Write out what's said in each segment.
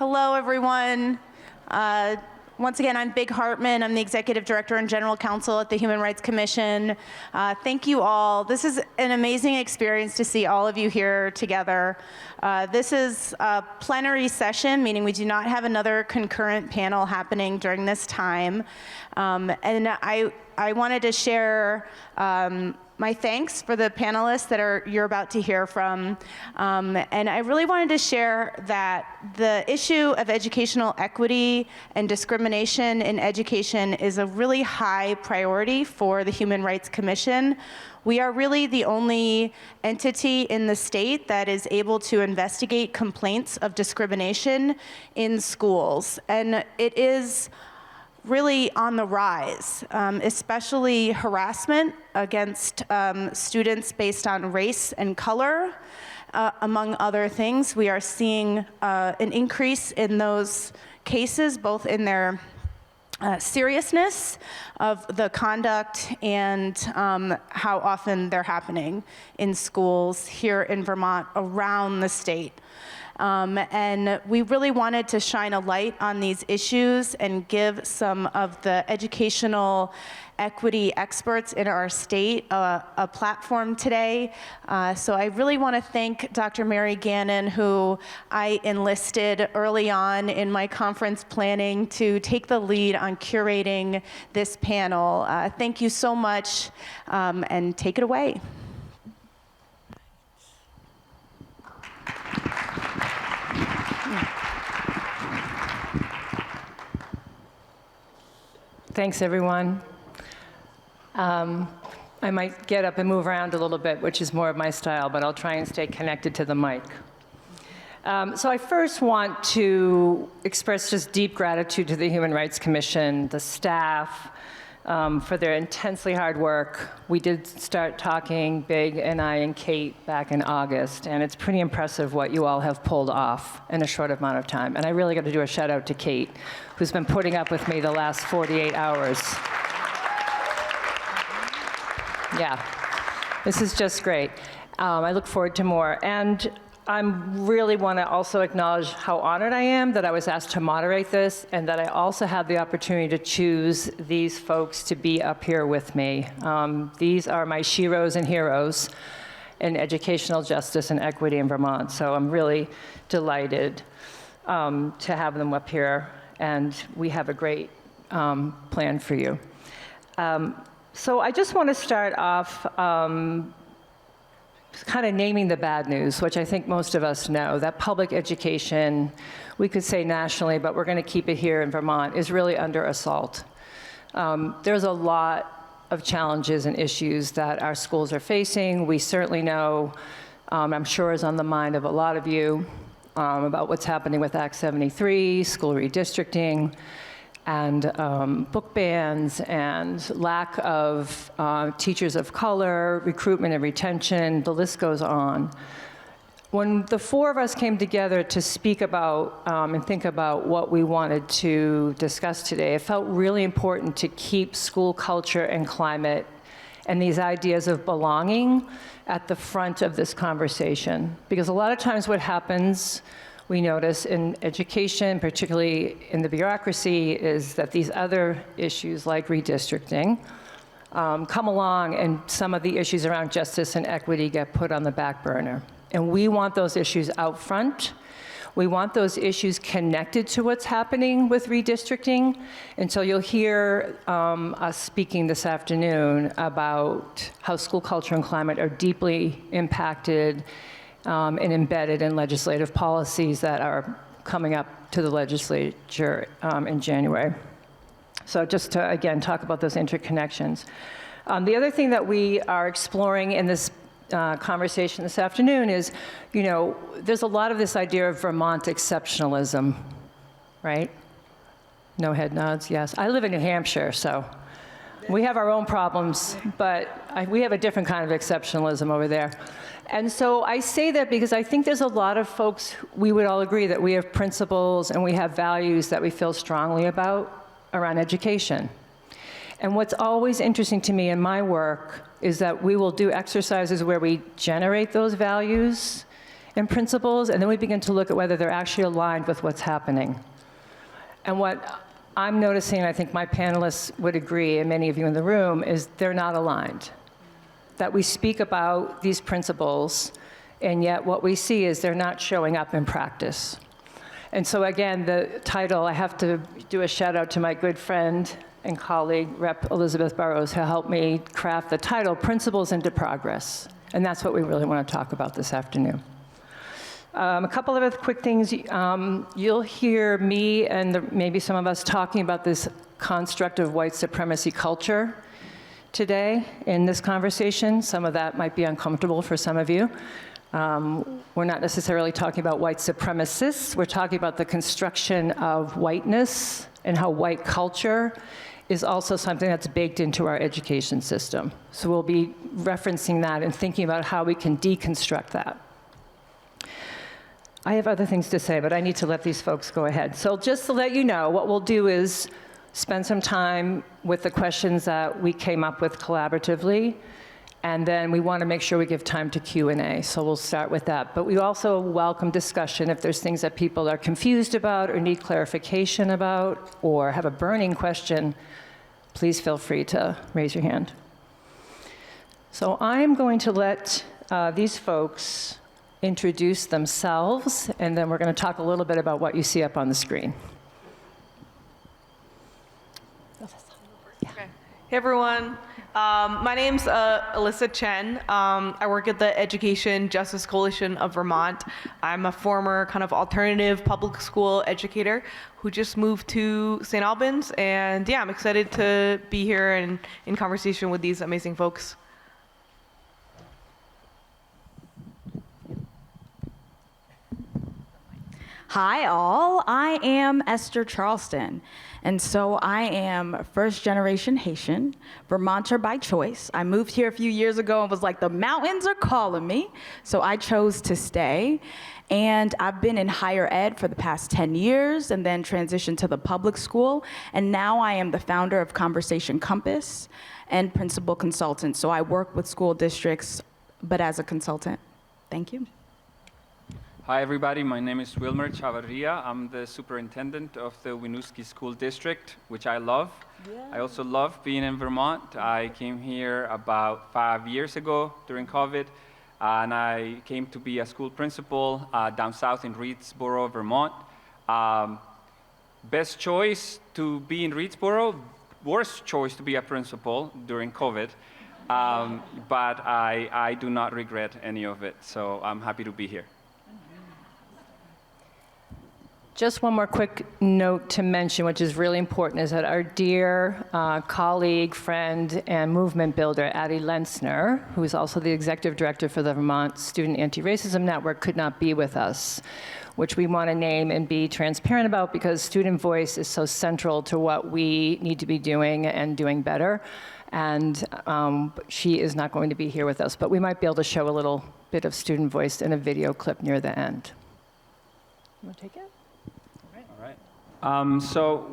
Hello, everyone. Once again, I'm Big Hartman. I'm the Executive Director and General Counsel at the Human Rights Commission. Thank you all. This is an amazing experience to see all of you here together. This is a plenary session, meaning we do not have another concurrent panel happening during this time. And I wanted to share my thanks for the panelists that you're about to hear from. And I really wanted to share that the issue of educational equity and discrimination in education is a really high priority for the Human Rights Commission. We are really the only entity in the state that is able to investigate complaints of discrimination in schools. And it is really on the rise, especially harassment against students based on race and color, among other things. We are seeing an increase in those cases, both in their seriousness of the conduct and how often they're happening in schools here in Vermont, around the state. And we really wanted to shine a light on these issues and give some of the educational equity experts in our state a platform today. So I really want to thank Dr. Mary Gannon, who I enlisted early on in my conference planning to take the lead on curating this panel. Thank you so much, and take it away. Thanks, everyone. I might get up and move around a little bit, which is more of my style, but I'll try and stay connected to the mic. So I first want to express just deep gratitude to the Human Rights Commission, the staff, for their intensely hard work. We did start talking, Big and I and Kate, back in August, and it's pretty impressive what you all have pulled off in a short amount of time. And I really got to do a shout out to Kate, who's been putting up with me the last 48 hours. Yeah, this is just great. I look forward to more. And I really want to also acknowledge how honored I am that I was asked to moderate this, and that I also had the opportunity to choose these folks to be up here with me. These are my sheroes and heroes in educational justice and equity in Vermont. So I'm really delighted to have them up here, and we have a great plan for you. So I just want to start off kind of naming the bad news, which I think most of us know, that public education, we could say nationally, but we're going to keep it here in Vermont, is really under assault. There's a lot of challenges and issues that our schools are facing. We certainly know, I'm sure is on the mind of a lot of you, about what's happening with Act 73, school redistricting, and book bans, and lack of teachers of color, recruitment and retention, the list goes on. When the four of us came together to speak about and think about what we wanted to discuss today, it felt really important to keep school culture and climate and these ideas of belonging at the front of this conversation. Because a lot of times what happens, we notice in education, particularly in the bureaucracy, is that these other issues like redistricting come along, and some of the issues around justice and equity get put on the back burner. And we want those issues out front. We want those issues connected to what's happening with redistricting. And so you'll hear us speaking this afternoon about how school culture and climate are deeply impacted and embedded in legislative policies that are coming up to the legislature in January. So just to, again, talk about those interconnections. The other thing that we are exploring in this conversation this afternoon is, you know, there's a lot of this idea of Vermont exceptionalism, right? No head nods, yes. I live in New Hampshire, so we have our own problems, but we have a different kind of exceptionalism over there. And so I say that because I think there's a lot of folks, we would all agree that we have principles and we have values that we feel strongly about around education. And what's always interesting to me in my work is that we will do exercises where we generate those values and principles, and then we begin to look at whether they're actually aligned with what's happening. And what I'm noticing, and I think my panelists would agree, and many of you in the room, is they're not aligned. That we speak about these principles, and yet what we see is they're not showing up in practice. And so again, the title, I have to do a shout out to my good friend and colleague, Rep. Elizabeth Burrows, who helped me craft the title, Principles into Progress. And that's what we really want to talk about this afternoon. A couple of other quick things. You'll hear me and maybe some of us talking about this construct of white supremacy culture today in this conversation. Some of that might be uncomfortable for some of you. We're not necessarily talking about white supremacists. We're talking about the construction of whiteness and how white culture is also something that's baked into our education system. So we'll be referencing that and thinking about how we can deconstruct that. I have other things to say, but I need to let these folks go ahead. So just to let you know, what we'll do is spend some time with the questions that we came up with collaboratively, and then we want to make sure we give time to Q&A, so we'll start with that. But we also welcome discussion if there's things that people are confused about or need clarification about or have a burning question, please feel free to raise your hand. So I'm going to let these folks introduce themselves, and then we're going to talk a little bit about what you see up on the screen. Okay. Hey everyone, my name's Alyssa Chen. I work at the Education Justice Coalition of Vermont. I'm a former kind of alternative public school educator who just moved to St. Albans, and yeah, I'm excited to be here and in conversation with these amazing folks. Hi all, I am Esther Charleston, and so I am first generation Haitian, Vermonter by choice. I moved here a few years ago and was like, the mountains are calling me, so I chose to stay. And I've been in higher ed for the past 10 years and then transitioned to the public school, and now I am the founder of Conversation Compass and principal consultant. So I work with school districts, but as a consultant. Thank you. Hi everybody, my name is Wilmer Chavarria. I'm the superintendent of the Winooski School District, which I love. Yeah. I also love being in Vermont. I came here about 5 years ago during COVID, and I came to be a school principal down south in Reedsboro, Vermont. Best choice to be in Reedsboro, worst choice to be a principal during COVID. But I do not regret any of it, so I'm happy to be here. Just one more quick note to mention, which is really important, is that our dear colleague, friend, and movement builder, Addie Lenzner, who is also the executive director for the Vermont Student Anti-Racism Network, could not be with us, which we want to name and be transparent about because student voice is so central to what we need to be doing and doing better. And she is not going to be here with us, but we might be able to show a little bit of student voice in a video clip near the end. You want to take it? So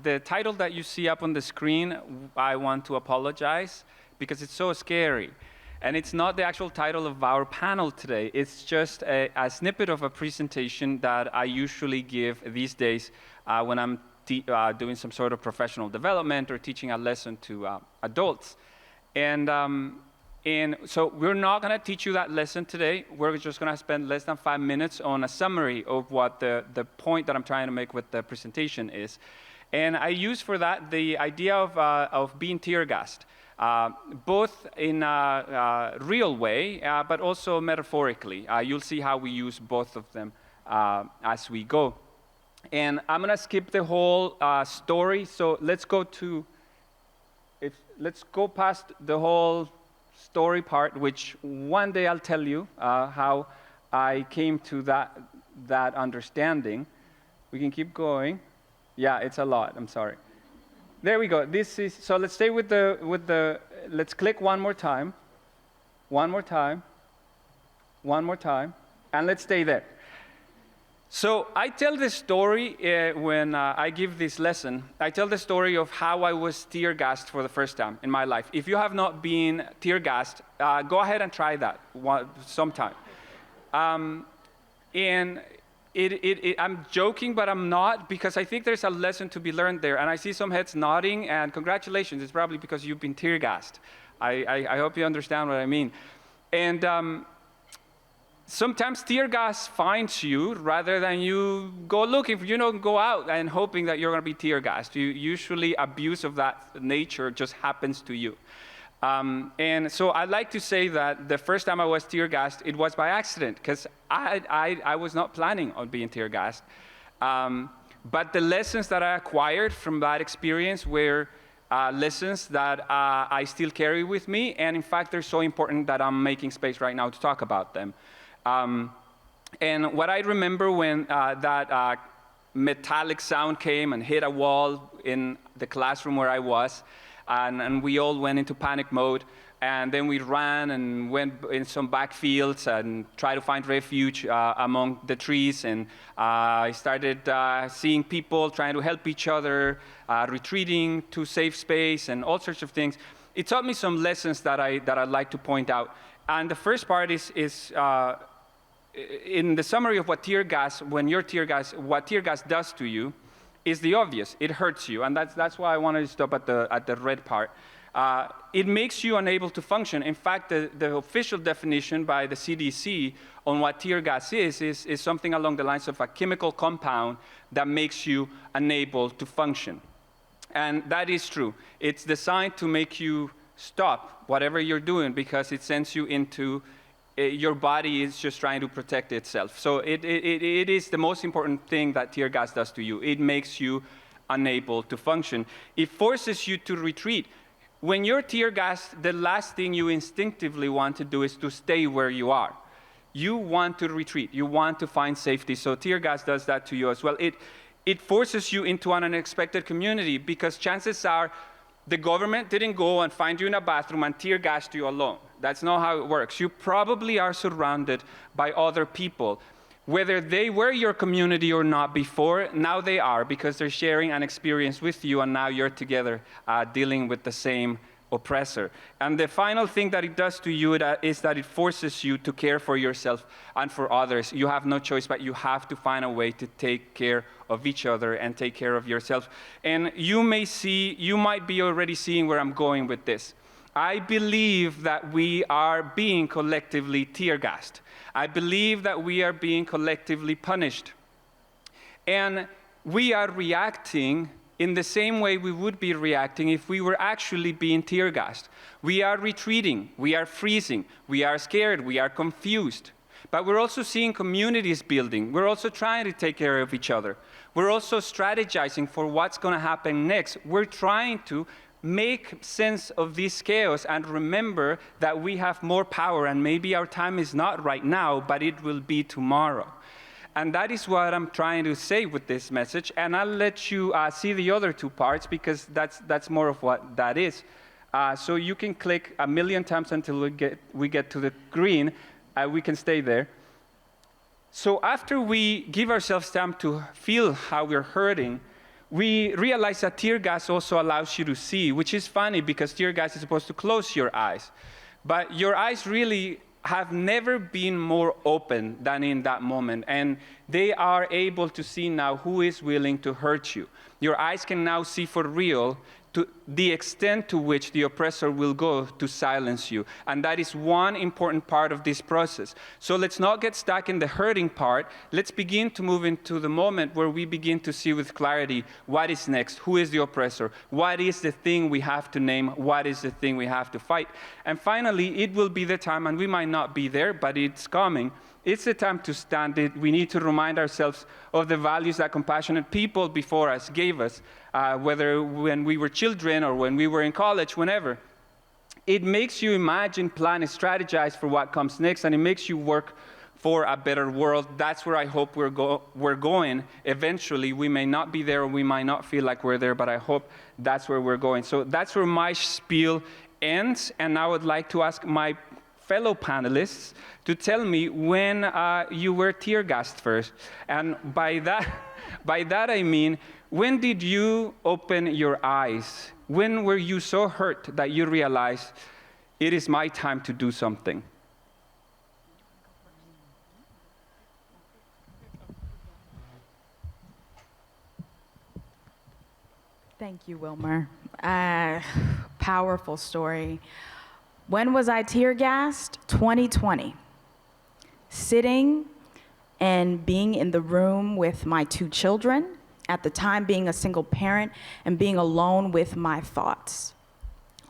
the title that you see up on the screen, I want to apologize because it's so scary. And it's not the actual title of our panel today. It's just a snippet of a presentation that I usually give these days when I'm doing some sort of professional development or teaching a lesson to adults. And so we're not going to teach you that lesson today. We're just going to spend less than 5 minutes on a summary of what the point that I'm trying to make with the presentation is. And I use for that the idea of being tear gassed, both in a real way, but also metaphorically. You'll see how we use both of them as we go. And I'm going to skip the whole story. So let's go past the whole story part, which one day I'll tell you how I came to that understanding. We can keep going. Yeah, it's a lot. I'm sorry. There we go. So let's stay with the. Let's click one more time, one more time, one more time, and let's stay there. So I tell this story when I give this lesson. I tell the story of how I was tear gassed for the first time in my life. If you have not been tear gassed, go ahead and try that sometime. And I'm joking, but I'm not, because I think there's a lesson to be learned there. And I see some heads nodding, and congratulations. It's probably because you've been tear gassed. I hope you understand what I mean. And sometimes tear gas finds you rather than you go looking for, go out and hoping that you're going to be tear gassed. Usually abuse of that nature just happens to you. And so I'd like to say that the first time I was tear gassed, it was by accident, because I was not planning on being tear gassed. But the lessons that I acquired from that experience were lessons that I still carry with me. And in fact, they're so important that I'm making space right now to talk about them. And what I remember when that metallic sound came and hit a wall in the classroom where I was, and we all went into panic mode, and then we ran and went in some backfields and tried to find refuge among the trees, and I started seeing people trying to help each other, retreating to safe space, and all sorts of things. It taught me some lessons that I'd like to point out. And the first part is in the summary of what tear gas, when you're tear gas, what tear gas does to you is the obvious. It hurts you, and that's why I wanted to stop at the red part. It makes you unable to function. In fact, the official definition by the CDC on what tear gas is something along the lines of a chemical compound that makes you unable to function. And that is true. It's designed to make you stop whatever you're doing because it sends you into your body is just trying to protect itself. So it is the most important thing that tear gas does to you. It makes you unable to function. It forces you to retreat. When you're tear gassed, the last thing you instinctively want to do is to stay where you are. You want to retreat. You want to find safety. So tear gas does that to you as well. It forces you into an unexpected community because chances are the government didn't go and find you in a bathroom and tear gassed you alone. That's not how it works. You probably are surrounded by other people. Whether they were your community or not before, now they are because they're sharing an experience with you, and now you're together dealing with the same oppressor. And the final thing that it does to you is that it forces you to care for yourself and for others. You have no choice, but you have to find a way to take care of each other and take care of yourself. And you might be already seeing where I'm going with this. I believe that we are being collectively tear gassed. I believe that we are being collectively punished. And we are reacting in the same way we would be reacting if we were actually being tear gassed. We are retreating, we are freezing, we are scared, we are confused. But we're also seeing communities building. We're also trying to take care of each other. We're also strategizing for what's going to happen next. We're trying to make sense of this chaos and remember that we have more power, and maybe our time is not right now, but it will be tomorrow. And that is what I'm trying to say with this message. And I'll let you see the other two parts because that's more of what that is. So you can click 1,000,000 times until we get to the green. We can stay there. So after we give ourselves time to feel how we're hurting, we realize that tear gas also allows you to see, which is funny because tear gas is supposed to close your eyes. But your eyes really have never been more open than in that moment. And they are able to see now who is willing to hurt you. Your eyes can now see for real to the extent to which the oppressor will go to silence you. And that is one important part of this process. So let's not get stuck in the hurting part. Let's begin to move into the moment where we begin to see with clarity what is next, who is the oppressor, what is the thing we have to name, what is the thing we have to fight. And finally, it will be the time, and we might not be there, but it's coming. It's the time to stand it. We need to remind ourselves of the values that compassionate people before us gave us, whether when we were children or when we were in college, whenever. It makes you imagine, plan, and strategize for what comes next, and it makes you work for a better world. That's where I hope we're going eventually. We may not be there, or we might not feel like we're there, but I hope that's where we're going. So that's where my spiel ends, and I would like to ask my fellow panelists to tell me when you were tear gassed first. And by that I mean, when did you open your eyes? When were you so hurt that you realized it is my time to do something? Thank you, Wilmer. Powerful story. When was I tear gassed? 2020. Sitting and being in the room with my 2 children, at the time being a single parent and being alone with my thoughts.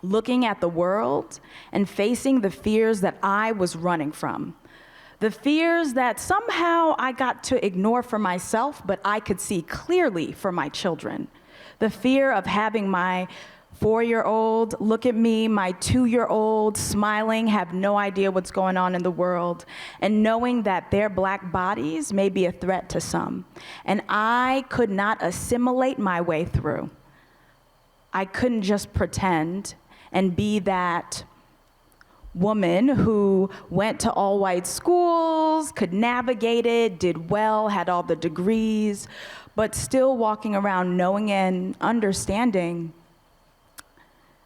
Looking at the world and facing the fears that I was running from. The fears that somehow I got to ignore for myself, but I could see clearly for my children. The fear of having my 4-year-old look at me, my 2-year-old smiling, have no idea what's going on in the world, and knowing that their black bodies may be a threat to some. And I could not assimilate my way through. I couldn't just pretend and be that woman who went to all-white schools, could navigate it, did well, had all the degrees, but still walking around knowing and understanding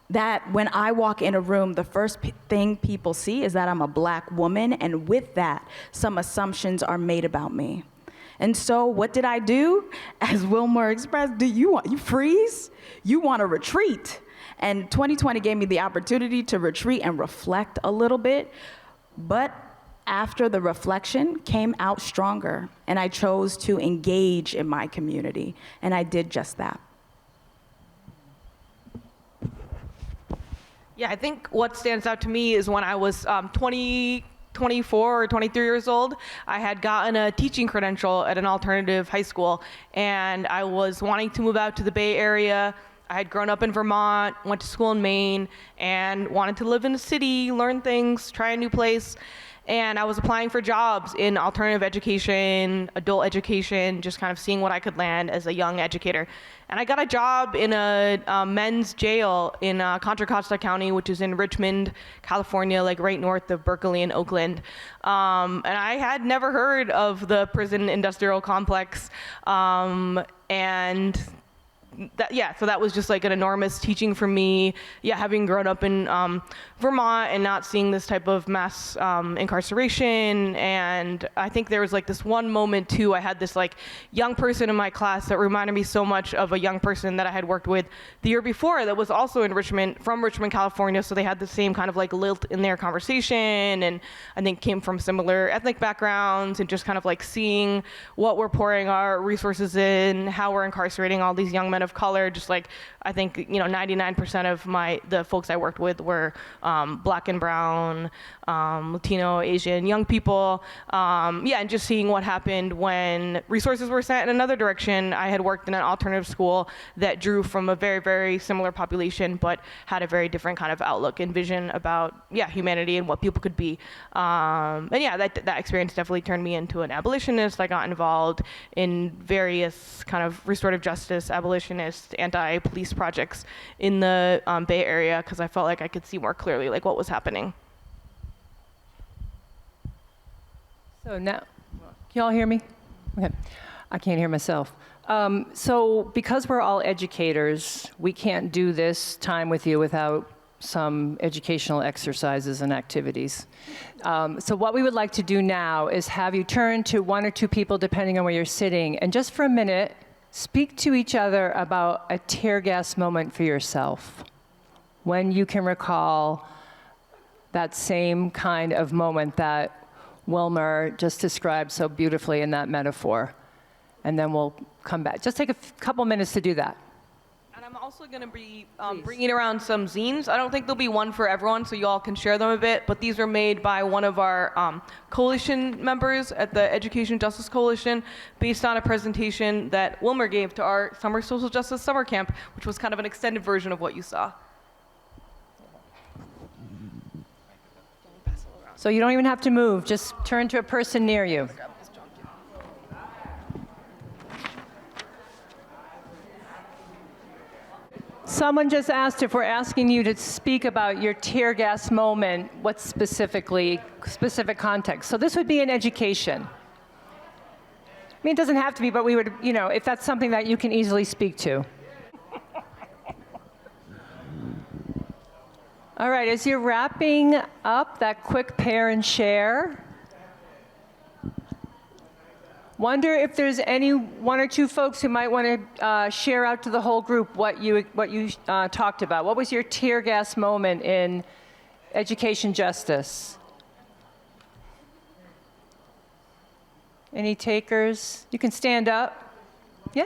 that when I walk in a room, the first thing people see is that I'm a black woman, and with that, some assumptions are made about me. And so what did I do? As Wilmer expressed, you freeze? You want to retreat. And 2020 gave me the opportunity to retreat and reflect a little bit, but after the reflection came out stronger, and I chose to engage in my community, and I did just that. Yeah, I think what stands out to me is when I was 24 or 23 years old, I had gotten a teaching credential at an alternative high school, and I was wanting to move out to the Bay Area. I had grown up in Vermont, went to school in Maine, and wanted to live in the city, learn things, try a new place. And I was applying for jobs in alternative education, adult education, just kind of seeing what I could land as a young educator. And I got a job in a men's jail in Contra Costa County, which is in Richmond, California, like right north of Berkeley and Oakland. And I had never heard of the prison industrial complex. So that was just like an enormous teaching for me. Yeah, having grown up in Vermont and not seeing this type of mass incarceration. And I think there was like this one moment too, I had this like young person in my class that reminded me so much of a young person that I had worked with the year before that was also in Richmond, from Richmond, California. So they had the same kind of like lilt in their conversation, and I think came from similar ethnic backgrounds, and just kind of like seeing what we're pouring our resources in, how we're incarcerating all these young men of color. Just like, I think, 99% of the folks I worked with were black and brown, Latino, Asian, young people. And just seeing what happened when resources were sent in another direction. I had worked in an alternative school that drew from a very, very similar population, but had a very different kind of outlook and vision about, humanity and what people could be. That experience definitely turned me into an abolitionist. I got involved in various kind of restorative justice, abolitionist, anti-police projects in the Bay Area, because I felt like I could see more clearly like what was happening. So now, can you all hear me? Okay, I can't hear myself. So because we're all educators, we can't do this time with you without some educational exercises and activities. So what we would like to do now is have you turn to 1 or 2 people, depending on where you're sitting, and just for a minute, speak to each other about a tear gas moment for yourself, when you can recall that same kind of moment that Wilmer just described so beautifully in that metaphor. And then we'll come back. Just take a couple minutes to do that. And I'm also going to be bringing around some zines. I don't think there'll be one for everyone, so you all can share them a bit, but these are made by one of our coalition members at the Education Justice Coalition, based on a presentation that Wilmer gave to our Summer Social Justice Summer Camp, which was kind of an extended version of what you saw. So you don't even have to move, just turn to a person near you. Someone just asked if we're asking you to speak about your tear gas moment, what specific context. So this would be in education. I mean, it doesn't have to be, but we would, if that's something that you can easily speak to. All right, as you're wrapping up that quick pair and share, Wonder if there's any one or two folks who might want to share out to the whole group what you talked about. What was your tear gas moment in education justice? Any takers? You can stand up. Yeah?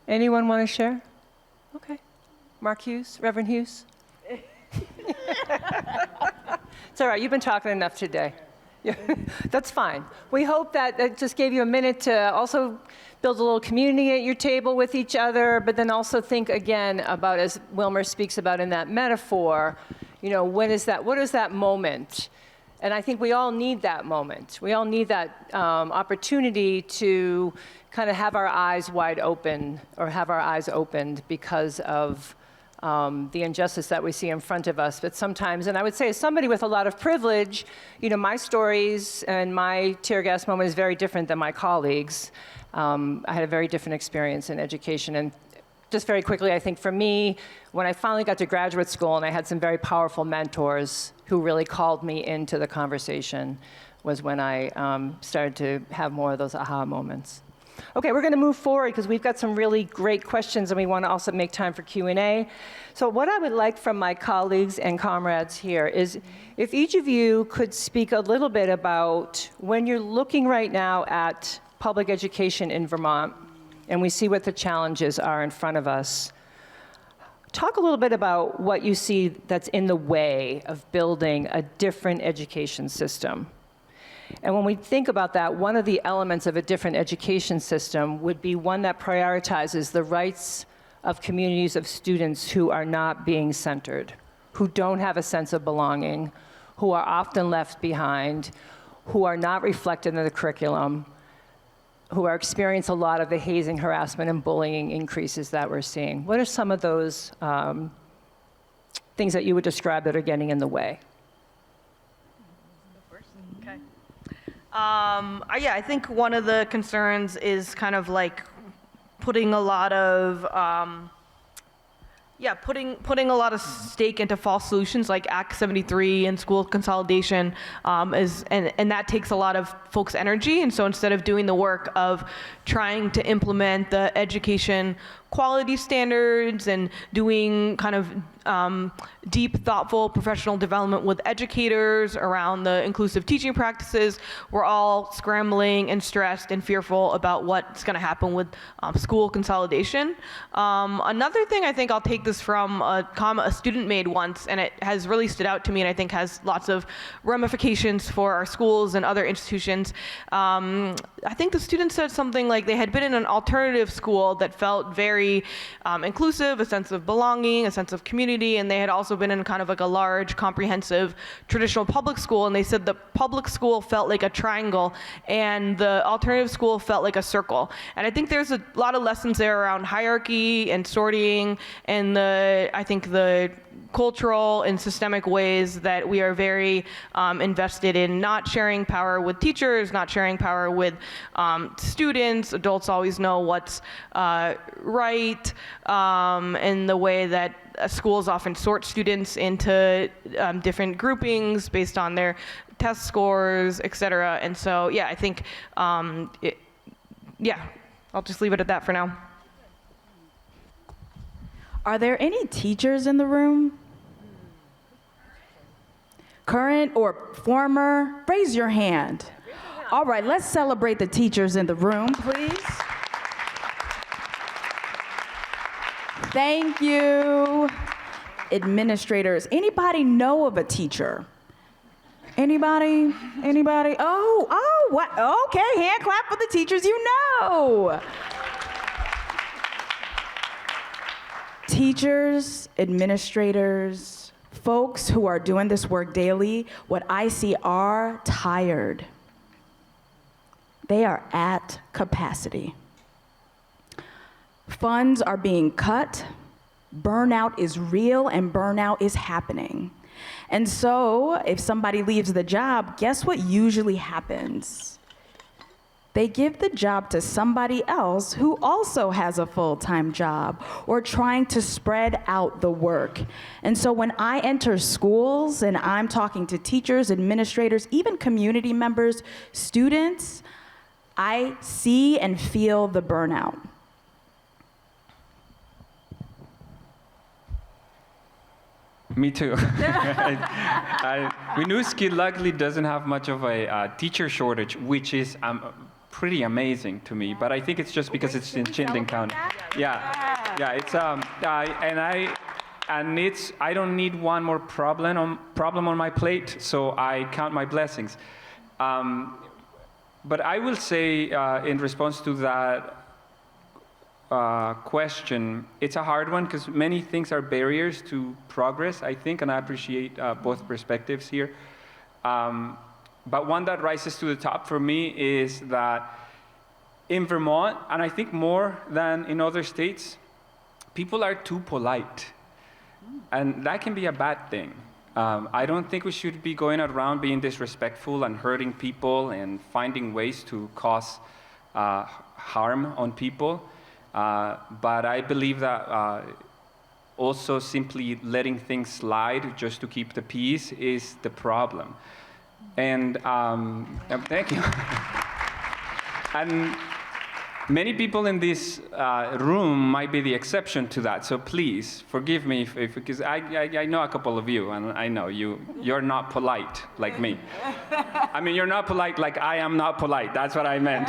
Anyone want to share? Okay. Mark Hughes, Reverend Hughes? It's all right, you've been talking enough today. Yeah, that's fine. We hope that it just gave you a minute to also build a little community at your table with each other, but then also think again about, as Wilmer speaks about in that metaphor, you know, what is that moment? And I think we all need that moment. We all need that opportunity to kind of have our eyes wide open, or have our eyes opened because of the injustice that we see in front of us. But sometimes, and I would say as somebody with a lot of privilege, you know, my stories and my tear gas moment is very different than my colleagues. I had a very different experience in education. And just very quickly, I think for me, when I finally got to graduate school and I had some very powerful mentors who really called me into the conversation, was when I started to have more of those aha moments. Okay, we're going to move forward because we've got some really great questions and we want to also make time for Q&A. So what I would like from my colleagues and comrades here is if each of you could speak a little bit about when you're looking right now at public education in Vermont and we see what the challenges are in front of us, talk a little bit about what you see that's in the way of building a different education system. And when we think about that, one of the elements of a different education system would be one that prioritizes the rights of communities of students who are not being centered, who don't have a sense of belonging, who are often left behind, who are not reflected in the curriculum, who are experiencing a lot of the hazing, harassment, and bullying increases that we're seeing. What are some of those things that you would describe that are getting in the way? Yeah, I think one of the concerns is kind of like putting a lot of putting a lot of stake into false solutions like Act 73 and school consolidation, and that takes a lot of folks' energy. And so instead of doing the work of trying to implement the education quality standards and doing kind of deep, thoughtful professional development with educators around the inclusive teaching practices, we're all scrambling and stressed and fearful about what's going to happen with school consolidation. Another thing I think I'll take this from a comment a student made once, and it has really stood out to me and I think has lots of ramifications for our schools and other institutions. I think the student said something like they had been in an alternative school that felt very inclusive, a sense of belonging, a sense of community, and they had also been in kind of like a large, comprehensive, traditional public school, and they said the public school felt like a triangle and the alternative school felt like a circle. And I think there's a lot of lessons there around hierarchy and sorting and I think the cultural and systemic ways that we are very invested in not sharing power with teachers, not sharing power with students. Adults always know what's right, and the way that schools often sort students into different groupings based on their test scores, et cetera. And so, yeah, I think, I'll just leave it at that for now. Are there any teachers in the room? Current or former? Raise your hand. All right, let's celebrate the teachers in the room, please. Thank you. Administrators, anybody know of a teacher? Anybody? Anybody? Oh, what? Okay, hand clap for the teachers you know. Teachers, administrators, folks who are doing this work daily, what I see are tired. They are at capacity. Funds are being cut. Burnout is real and burnout is happening. And so if somebody leaves the job, guess what usually happens? They give the job to somebody else who also has a full-time job or trying to spread out the work. And so when I enter schools and I'm talking to teachers, administrators, even community members, students, I see and feel the burnout. Me too. Winooski luckily doesn't have much of a teacher shortage, which is pretty amazing to me. But I think it's just because it's in Chittenden County. Yeah. It's I don't need one more problem on my plate, so I count my blessings. But I will say, in response to that question, it's a hard one because many things are barriers to progress, I think, and I appreciate both perspectives here. But one that rises to the top for me is that in Vermont, and I think more than in other states, people are too polite. And that can be a bad thing. I don't think we should be going around being disrespectful and hurting people and finding ways to cause harm on people. But I believe that also simply letting things slide just to keep the peace is the problem. And thank you. And many people in this room might be the exception to that. So please forgive me because I know a couple of you, and I know you're not polite like me. I mean, you're not polite like I am not polite. That's what I meant.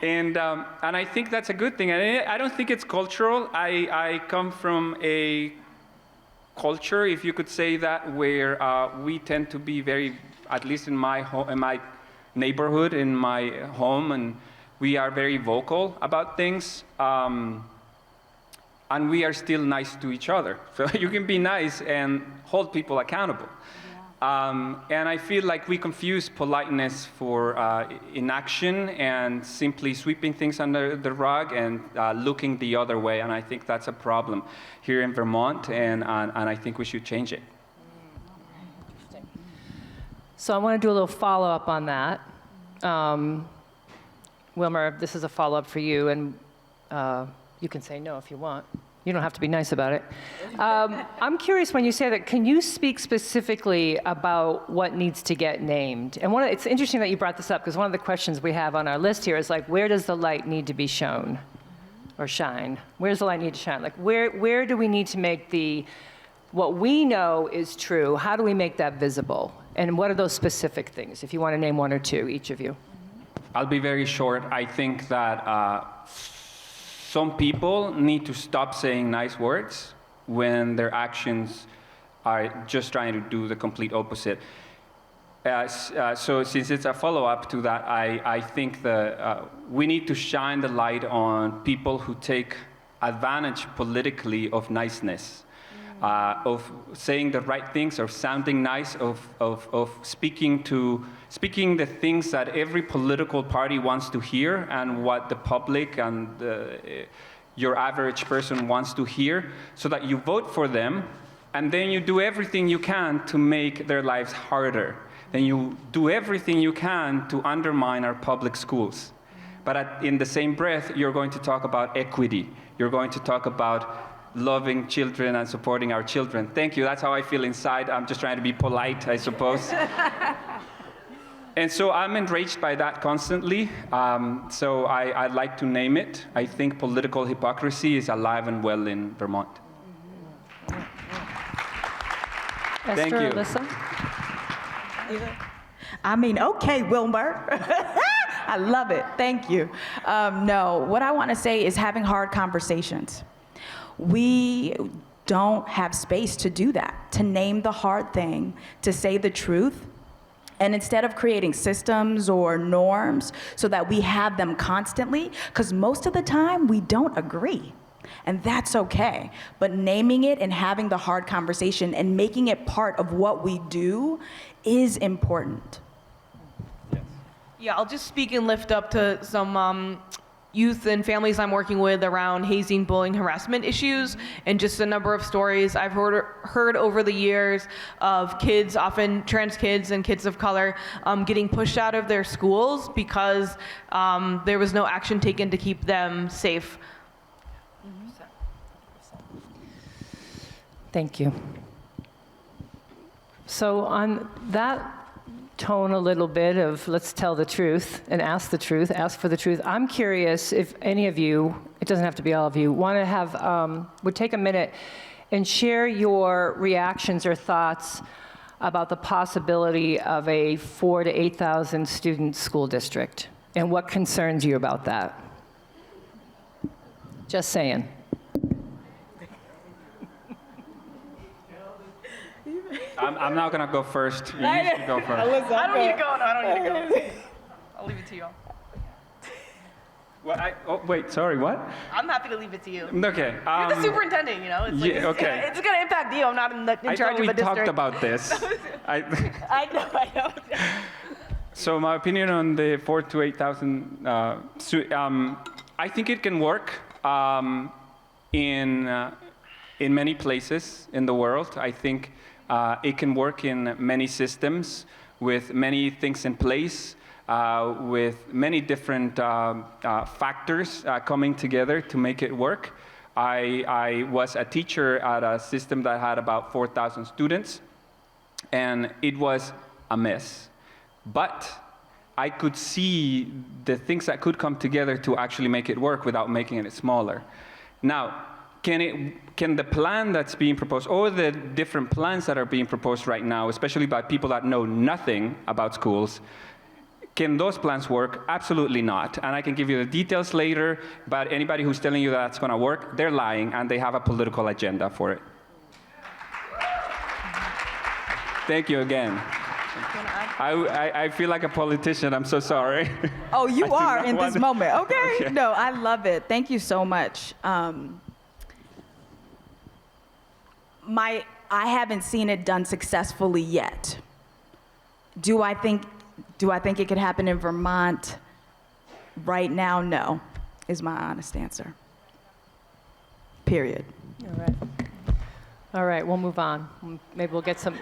And I think that's a good thing. And I don't think it's cultural. I come from a culture, if you could say that, where we tend to be very, at least in my home, in my neighborhood, in my home, and we are very vocal about things. And we are still nice to each other. So you can be nice and hold people accountable. And I feel like we confuse politeness for inaction and simply sweeping things under the rug and looking the other way. And I think that's a problem here in Vermont, and I think we should change it. So I want to do a little follow-up on that. Wilmer, this is a follow-up for you, and you can say no if you want. You don't have to be nice about it. I'm curious, when you say that, can you speak specifically about what needs to get named? And it's interesting that you brought this up, because one of the questions we have on our list here is like, where does the light need to be shown or shine? Where's the light need to shine? Like, where do we need to make what we know is true, how do we make that visible? And what are those specific things? If you want to name one or two, each of you. I'll be very short. I think that some people need to stop saying nice words when their actions are just trying to do the complete opposite. So since it's a follow-up to that, I think that we need to shine the light on people who take advantage politically of niceness, of saying the right things, of sounding nice, of speaking the things that every political party wants to hear and what the public and your average person wants to hear, so that you vote for them, and then you do everything you can to make their lives harder. Then you do everything you can to undermine our public schools. But in the same breath, you're going to talk about equity. You're going to talk about loving children and supporting our children. Thank you. That's how I feel inside. I'm just trying to be polite, I suppose. And so I'm enraged by that constantly. So I'd like to name it. I think political hypocrisy is alive and well in Vermont. Thank Esther, you. Alyssa? I mean, okay, Wilmer. I love it. Thank you. No, what I want to say is having hard conversations. We don't have space to do that, to name the hard thing, to say the truth. And instead of creating systems or norms so that we have them constantly, because most of the time we don't agree. And that's okay. But naming it and having the hard conversation and making it part of what we do is important. Yeah, I'll just speak and lift up to some youth and families I'm working with around hazing, bullying, harassment issues, and just a number of stories I've heard over the years of kids, often trans kids and kids of color, getting pushed out of their schools because there was no action taken to keep them safe. Thank you. So on that tone a little bit of let's tell the truth and ask the truth, ask for the truth, I'm curious if any of you, it doesn't have to be all of you, want to have, would take a minute and share your reactions or thoughts about the possibility of a 4,000 to 8,000 student school district and what concerns you about that. Just saying. I'm not going to go first. You should go first. I don't need to go. No, I don't need to go. I'll leave it to you. Well, oh, wait, sorry, what? I'm happy to leave it to you. Okay. You're the superintendent, you know? It's like, yeah, okay. It's going to impact you. I'm not in charge of a district. I thought we talked about this. I know. So my opinion on the 4,000 to 8,000, I think it can work in many places in the world. I think it can work in many systems with many things in place, with many different factors coming together to make it work. I was a teacher at a system that had about 4,000 students, and it was a mess. But I could see the things that could come together to actually make it work without making it smaller. Now, can the plan that's being proposed, or the different plans that are being proposed right now, especially by people that know nothing about schools, can those plans work? Absolutely not. And I can give you the details later, but anybody who's telling you that's going to work, they're lying, and they have a political agenda for it. Thank you again. I feel like a politician. I'm so sorry. Oh, you are in this moment. Okay. Okay. No, I love it. Thank you so much. I haven't seen it done successfully yet. Do I think it could happen in Vermont right now? No, is my honest answer. Period. All right, we'll move on. Maybe we'll get some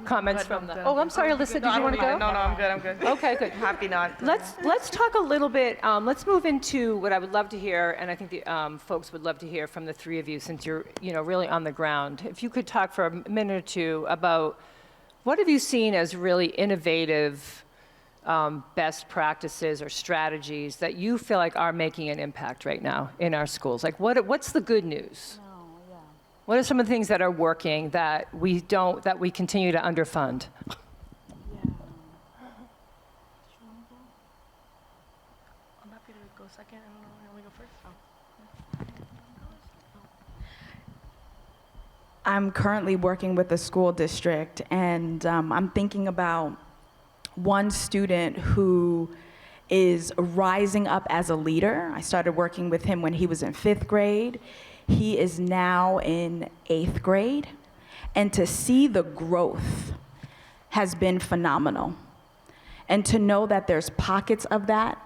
comments from the. Oh, I'm sorry, Alyssa, did you want to go? No, I'm good. Okay, good. Happy not. Let's talk a little bit, let's move into what I would love to hear, and I think the folks would love to hear from the three of you since you're really on the ground. If you could talk for a minute or two about what have you seen as really innovative best practices or strategies that you feel like are making an impact right now in our schools? Like what's the good news? What are some of the things that are working that we continue to underfund? I'm happy to go second. I don't know. You want me to go first? I'm currently working with a school district, and I'm thinking about one student who is rising up as a leader. I started working with him when he was in 5th grade. He is now in 8th grade, and to see the growth has been phenomenal. And to know that there's pockets of that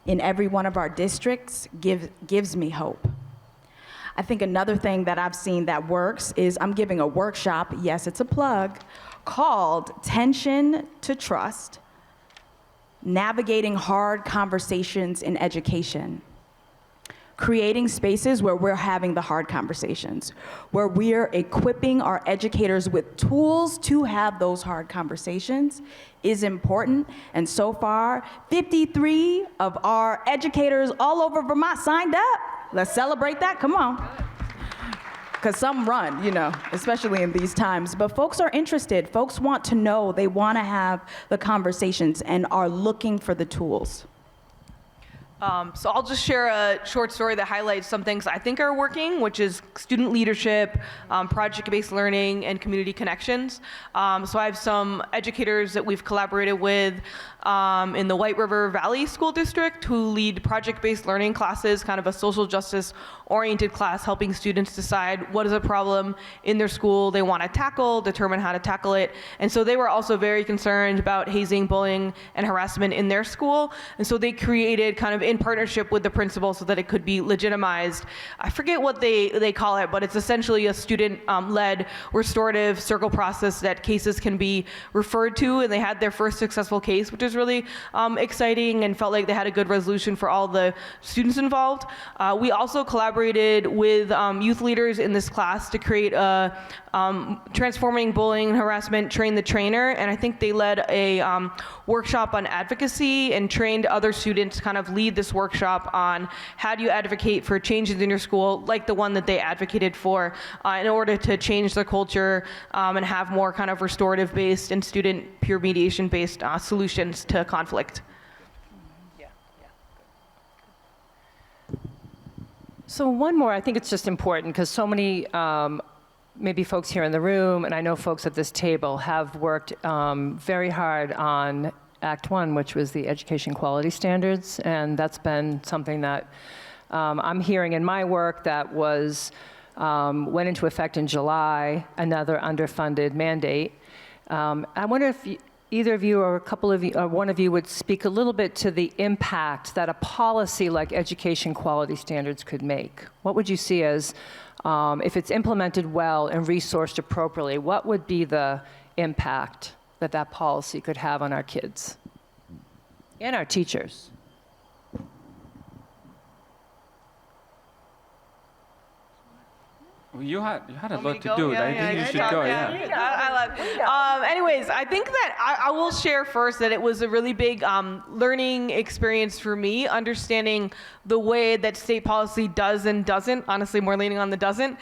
in every one of our districts gives me hope. I think another thing that I've seen that works is I'm giving a workshop, yes, it's a plug, called Tension to Trust, Navigating Hard Conversations in Education. Creating spaces where we're having the hard conversations, where we're equipping our educators with tools to have those hard conversations is important. And so far, 53 of our educators all over Vermont signed up. Let's celebrate that, come on. Because some run, especially in these times. But folks are interested, folks want to know, they want to have the conversations and are looking for the tools. So I'll just share a short story that highlights some things I think are working, which is student leadership, project-based learning, and community connections. So I have some educators that we've collaborated with in the White River Valley School District who lead project-based learning classes, kind of a social justice oriented class, helping students decide what is a problem in their school they want to tackle, determine how to tackle it. And so they were also very concerned about hazing, bullying, and harassment in their school. And so they created, kind of in partnership with the principal, so that it could be legitimized. I forget what they call it, but it's essentially a student-led restorative circle process that cases can be referred to. And they had their first successful case, which is really exciting, and felt like they had a good resolution for all the students involved. We also collaborated with youth leaders in this class to create a Transforming Bullying and Harassment Train the Trainer, and I think they led a workshop on advocacy and trained other students to kind of lead this workshop on how do you advocate for changes in your school, like the one that they advocated for, in order to change the culture and have more kind of restorative-based and student peer mediation-based solutions to conflict. So one more, I think it's just important because so many maybe folks here in the room, and I know folks at this table, have worked very hard on Act 1, which was the education quality standards, and that's been something that I'm hearing in my work that was went into effect in July, another underfunded mandate. I wonder if either of you or a couple of you, or one of you would speak a little bit to the impact that a policy like education quality standards could make. What would you see as, if it's implemented well and resourced appropriately, what would be the impact that that policy could have on our kids and our teachers? Well, you had a lot to do. I think you should go. Yeah. I love it. Anyways, I think that I will share first that it was a really big learning experience for me, understanding the way that state policy does and doesn't, honestly more leaning on the doesn't,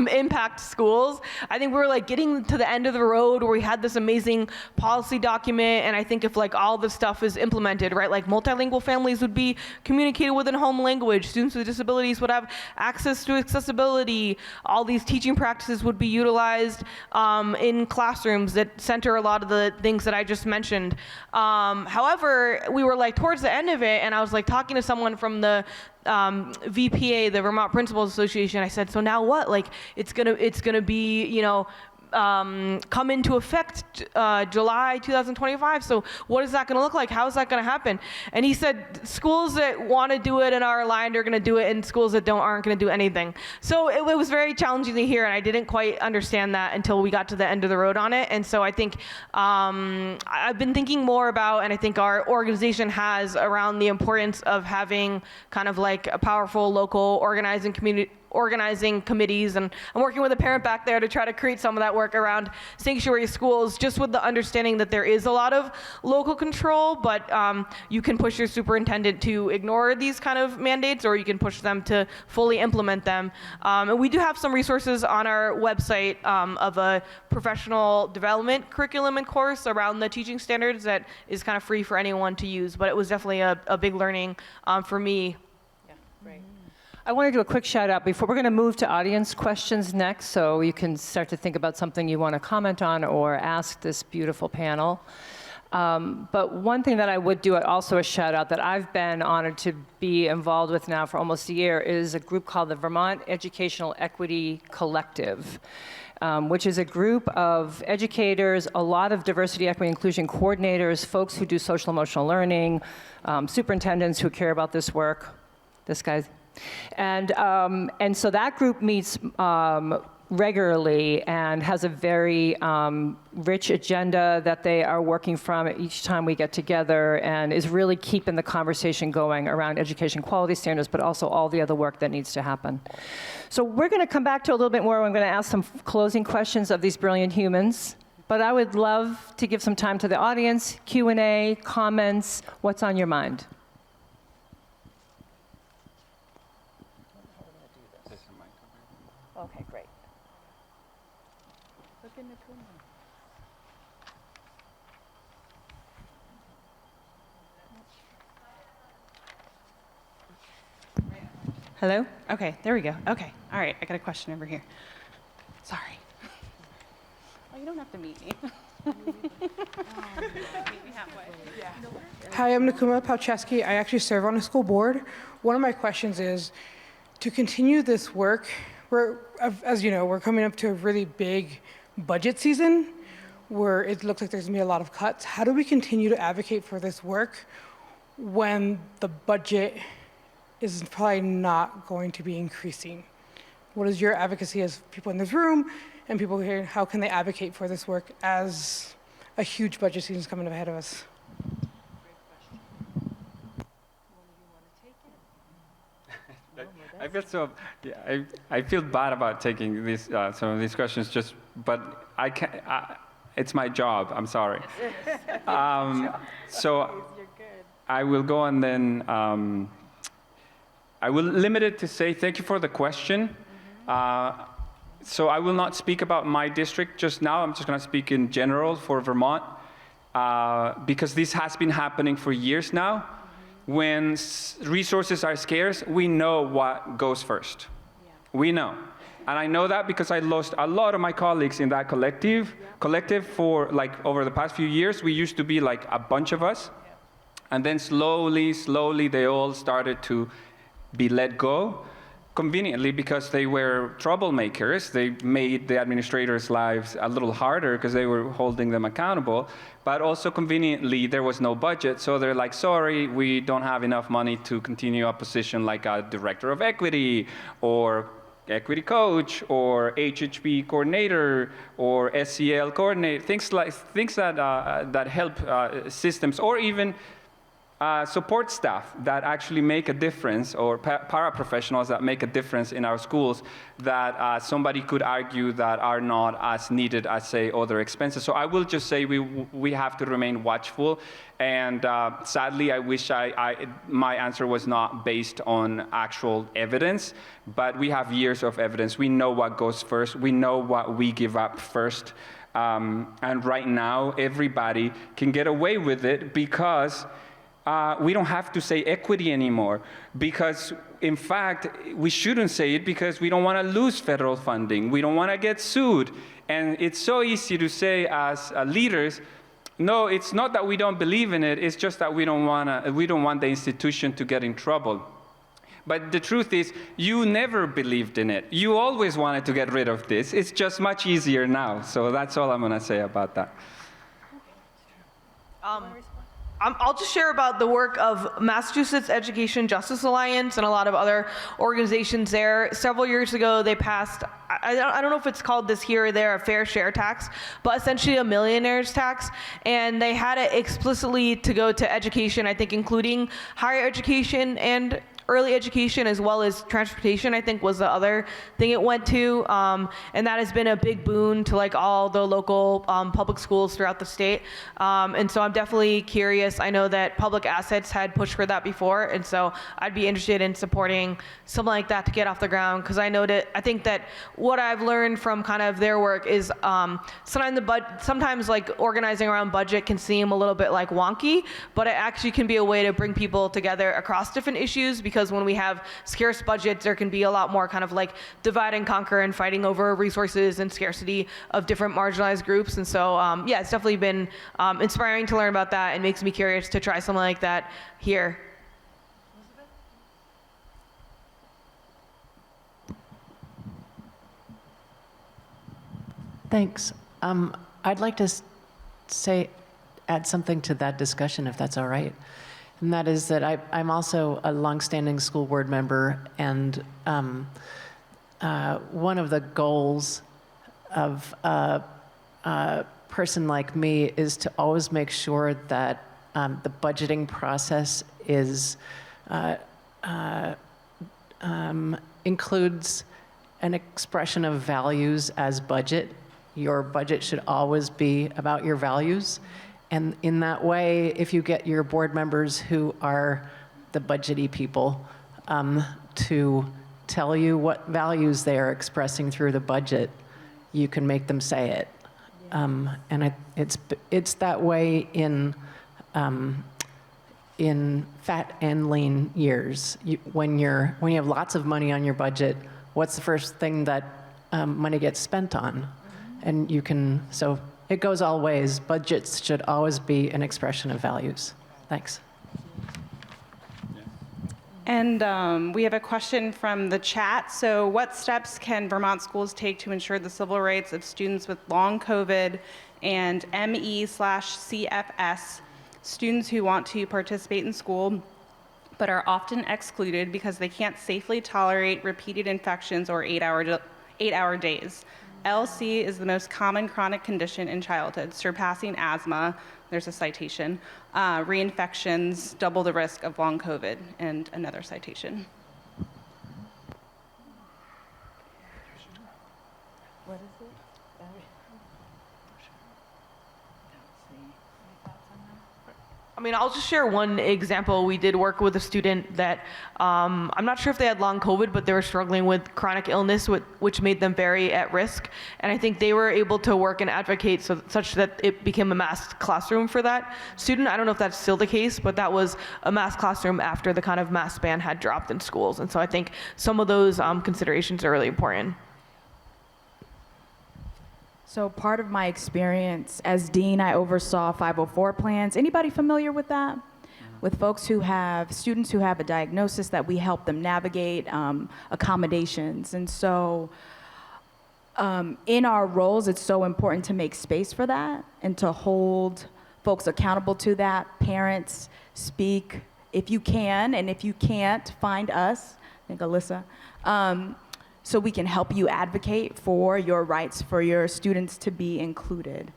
impact schools. I think we were like getting to the end of the road where we had this amazing policy document, and I think if like all the stuff is implemented, right, like multilingual families would be communicated with in home language, students with disabilities would have access to accessibility, all these teaching practices would be utilized in classrooms that center a lot of the things that I just mentioned. However, we were like towards the end of it, and I was like talking to someone from the VPA, the Vermont Principals Association. I said, so now what? Like, it's gonna be, you know, come into effect July 2025. So what is that going to look like? How is that going to happen? And he said schools that want to do it and are aligned are going to do it, and schools that don't aren't going to do anything. So it was very challenging to hear, and I didn't quite understand that until we got to the end of the road on it. And so I think I've been thinking more about, and I think our organization has, around the importance of having kind of like a powerful local organizing committees, and I'm working with a parent back there to try to create some of that work around sanctuary schools, just with the understanding that there is a lot of local control, but you can push your superintendent to ignore these kind of mandates, or you can push them to fully implement them. And we do have some resources on our website of a professional development curriculum and course around the teaching standards that is kind of free for anyone to use, but it was definitely a big learning for me. I want to do a quick shout out before we're going to move to audience questions next, so you can start to think about something you want to comment on or ask this beautiful panel. But one thing that I would do, also a shout out that I've been honored to be involved with now for almost a year, is a group called the Vermont Educational Equity Collective, which is a group of educators, a lot of diversity, equity, inclusion coordinators, folks who do social emotional learning, superintendents who care about this work. This guy's. And so that group meets regularly and has a very rich agenda that they are working from each time we get together, and is really keeping the conversation going around education quality standards, but also all the other work that needs to happen. So we're going to come back to a little bit more. I'm going to ask some closing questions of these brilliant humans, but I would love to give some time to the audience, Q&A, comments, what's on your mind? Okay, great. Hello? Okay, there we go. Okay, all right, I got a question over here. Sorry. Oh, you don't have to meet me. Hi, I'm Nakuma Palczewski. I actually serve on a school board. One of my questions is, to continue this work, as you know, we're coming up to a really big budget season where it looks like there's gonna be a lot of cuts. How do we continue to advocate for this work when the budget is probably not going to be increasing? What is your advocacy as people in this room and people here? How can they advocate for this work as a huge budget season is coming ahead of us? I feel so. Yeah, I feel bad about taking these some of these questions. But I can't. It's my job. I'm sorry. So I will go and then I will limit it to say thank you for the question. So I will not speak about my district just now. I'm just going to speak in general for Vermont because this has been happening for years now. When resources are scarce, we know what goes first. Yeah. We know. And I know that because I lost a lot of my colleagues in that collective for like over the past few years. We used to be like a bunch of us. Yeah. And then slowly, they all started to be let go. Conveniently, because they were troublemakers, they made the administrators' lives a little harder because they were holding them accountable. But also conveniently, there was no budget, so they're like, sorry, we don't have enough money to continue a position like a director of equity, or equity coach, or HHP coordinator, or SEL coordinator, things that help systems, or even support staff that actually make a difference, or paraprofessionals that make a difference in our schools that somebody could argue that are not as needed as, say, other expenses. So I will just say we have to remain watchful. And sadly, I wish my answer was not based on actual evidence, but we have years of evidence. We know what goes first. We know what we give up first. And right now, everybody can get away with it because we don't have to say equity anymore, because in fact, we shouldn't say it because we don't want to lose federal funding. We don't want to get sued. And it's so easy to say as leaders, no, it's not that we don't believe in it, it's just that we don't want the institution to get in trouble. But the truth is, you never believed in it. You always wanted to get rid of this. It's just much easier now. So that's all I'm going to say about that. I'll just share about the work of Massachusetts Education Justice Alliance and a lot of other organizations there. Several years ago, they passed, I don't know if it's called this here or there, a fair share tax, but essentially a millionaire's tax. And they had it explicitly to go to education, I think including higher education and early education, as well as transportation, I think was the other thing it went to. And that has been a big boon to like all the local public schools throughout the state. And so I'm definitely curious. I know that Public Assets had pushed for that before. And so I'd be interested in supporting something like that to get off the ground. Because I think that what I've learned from kind of their work is sometimes like organizing around budget can seem a little bit like wonky, but it actually can be a way to bring people together across different issues, because when we have scarce budgets, there can be a lot more kind of like divide and conquer and fighting over resources and scarcity of different marginalized groups. And so, yeah, it's definitely been inspiring to learn about that, and makes me curious to try something like that here. Thanks. I'd like to add something to that discussion, if that's all right. And that is that I'm also a longstanding school board member, and one of the goals of a person like me is to always make sure that the budgeting process includes an expression of values as budget. Your budget should always be about your values. And in that way, if you get your board members who are the budgety people to tell you what values they are expressing through the budget, you can make them say it. And it's that way in fat and lean years. When you have lots of money on your budget, what's the first thing that money gets spent on? And you can, so it goes all ways. Budgets should always be an expression of values. Thanks. And we have a question from the chat. So what steps can Vermont schools take to ensure the civil rights of students with long COVID and ME/CFS, students who want to participate in school but are often excluded because they can't safely tolerate repeated infections or 8-hour days? LC is the most common chronic condition in childhood, surpassing asthma. There's a citation. Reinfections double the risk of long COVID, and another citation. I mean, I'll just share one example. We did work with a student that, I'm not sure if they had long COVID, but they were struggling with chronic illness, which made them very at risk. And I think they were able to work and advocate such that it became a masked classroom for that student. I don't know if that's still the case, but that was a masked classroom after the kind of mask ban had dropped in schools. And so I think some of those considerations are really important. So part of my experience as dean, I oversaw 504 plans. Anybody familiar with that? With folks who have, students who have a diagnosis that we help them navigate accommodations. And so in our roles, it's so important to make space for that and to hold folks accountable to that. Parents, speak if you can, and if you can't, find us, I think Alyssa, so we can help you advocate for your rights, for your students to be included.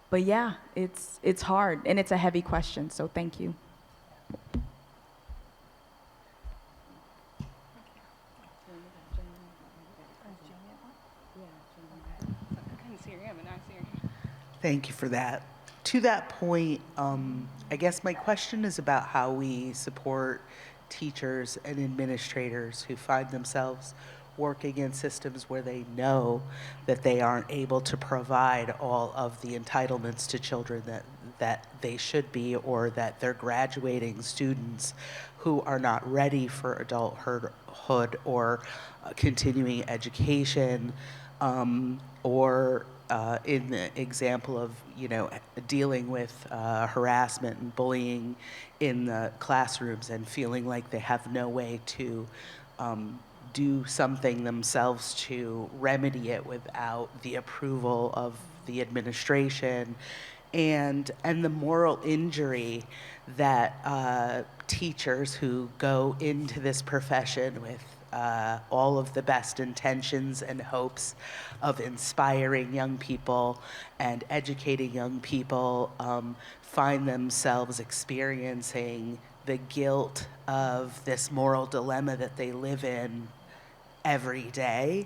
But yeah, it's hard, and it's a heavy question, so thank you. Thank you for that. To that point, I guess my question is about how we support teachers and administrators who find themselves working in systems where they know that they aren't able to provide all of the entitlements to children that they should be, or that they're graduating students who are not ready for adulthood or continuing education, or in the example of, dealing with harassment and bullying in the classrooms and feeling like they have no way to do something themselves to remedy it without the approval of the administration, and the moral injury that teachers who go into this profession with all of the best intentions and hopes of inspiring young people and educating young people find themselves experiencing the guilt of this moral dilemma that they live in every day.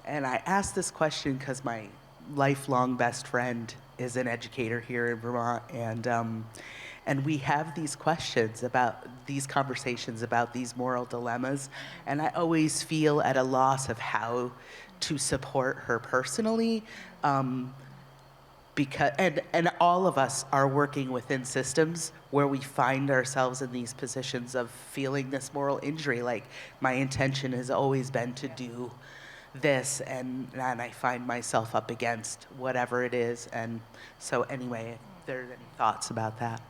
And I ask this question because my lifelong best friend is an educator here in Vermont, and we have these questions about these conversations about these moral dilemmas, and I always feel at a loss of how to support her personally, because and all of us are working within systems where we find ourselves in these positions of feeling this moral injury. Like, my intention has always been to do this, and I find myself up against whatever it is. And so anyway, if there's any thoughts about that.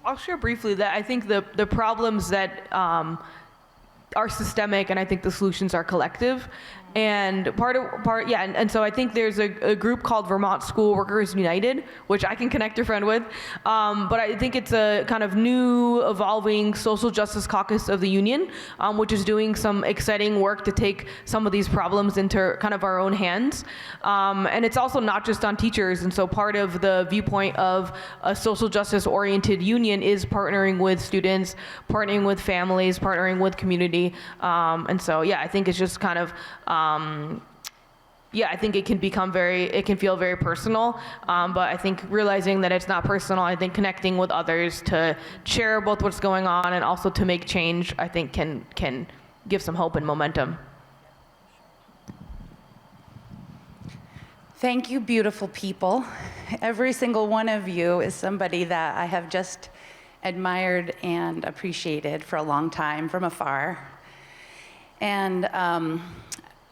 I'll share briefly that I think the problems that are systemic, and I think the solutions are collective. And and so I think there's a group called Vermont School Workers United, which I can connect your friend with. But I think it's a kind of new, evolving social justice caucus of the union, which is doing some exciting work to take some of these problems into kind of our own hands. And it's also not just on teachers. And so part of the viewpoint of a social justice oriented union is partnering with students, partnering with families, partnering with community. And so, I think it's just kind of, I think it can feel very personal, but I think realizing that it's not personal, I think connecting with others to share both what's going on and also to make change, I think can give some hope and momentum. Thank you, beautiful people. Every single one of you is somebody that I have just admired and appreciated for a long time from afar. And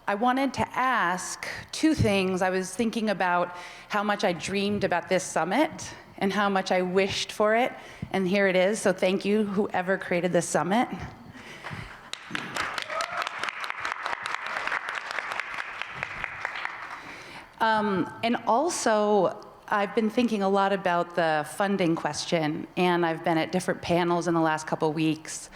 I wanted to ask two things. I was thinking about how much I dreamed about this summit and how much I wished for it. And here it is. So thank you, whoever created this summit. And also, I've been thinking a lot about the funding question, and I've been at different panels in the last couple weeks